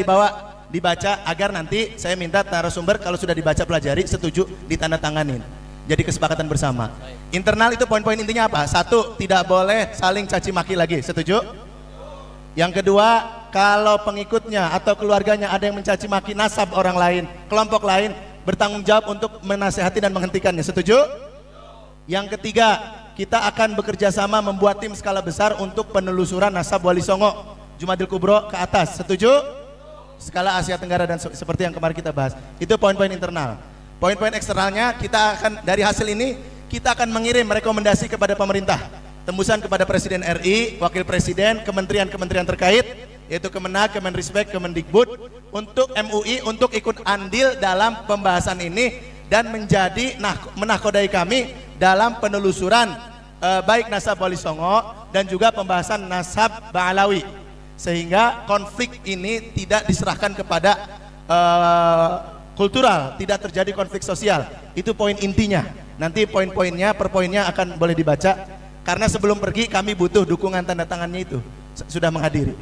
C: dibaca agar nanti saya minta narasumber kalau sudah dibaca pelajari, setuju ditandatanganin. Jadi kesepakatan bersama. Internal itu poin-poin intinya apa? Satu, tidak boleh saling caci maki lagi, setuju? Yang kedua, kalau pengikutnya atau keluarganya ada yang mencaci maki nasab orang lain, kelompok lain, bertanggung jawab untuk menasehati dan menghentikannya, setuju? Yang ketiga, kita akan bekerja sama membuat tim skala besar untuk penelusuran nasab Wali Songo Jumadil Kubro ke atas, setuju? Skala Asia Tenggara dan seperti yang kemarin kita bahas. Itu poin-poin internal. Poin-poin eksternalnya kita akan dari hasil ini kita akan mengirim rekomendasi kepada pemerintah, tembusan kepada Presiden RI, Wakil Presiden, kementerian-kementerian terkait, yaitu Kemenak, Kemenristek, Kemendikbud, untuk MUI untuk ikut andil dalam pembahasan ini dan menjadi menahkodai kami dalam penelusuran baik nasab Wali Songo dan juga pembahasan nasab Ba'alawi, sehingga konflik ini tidak diserahkan kepada kultural, tidak terjadi konflik sosial. Itu poin intinya. Nanti poin-poinnya per poinnya akan boleh dibaca, karena sebelum pergi kami butuh dukungan tanda tangannya itu sudah menghadiri.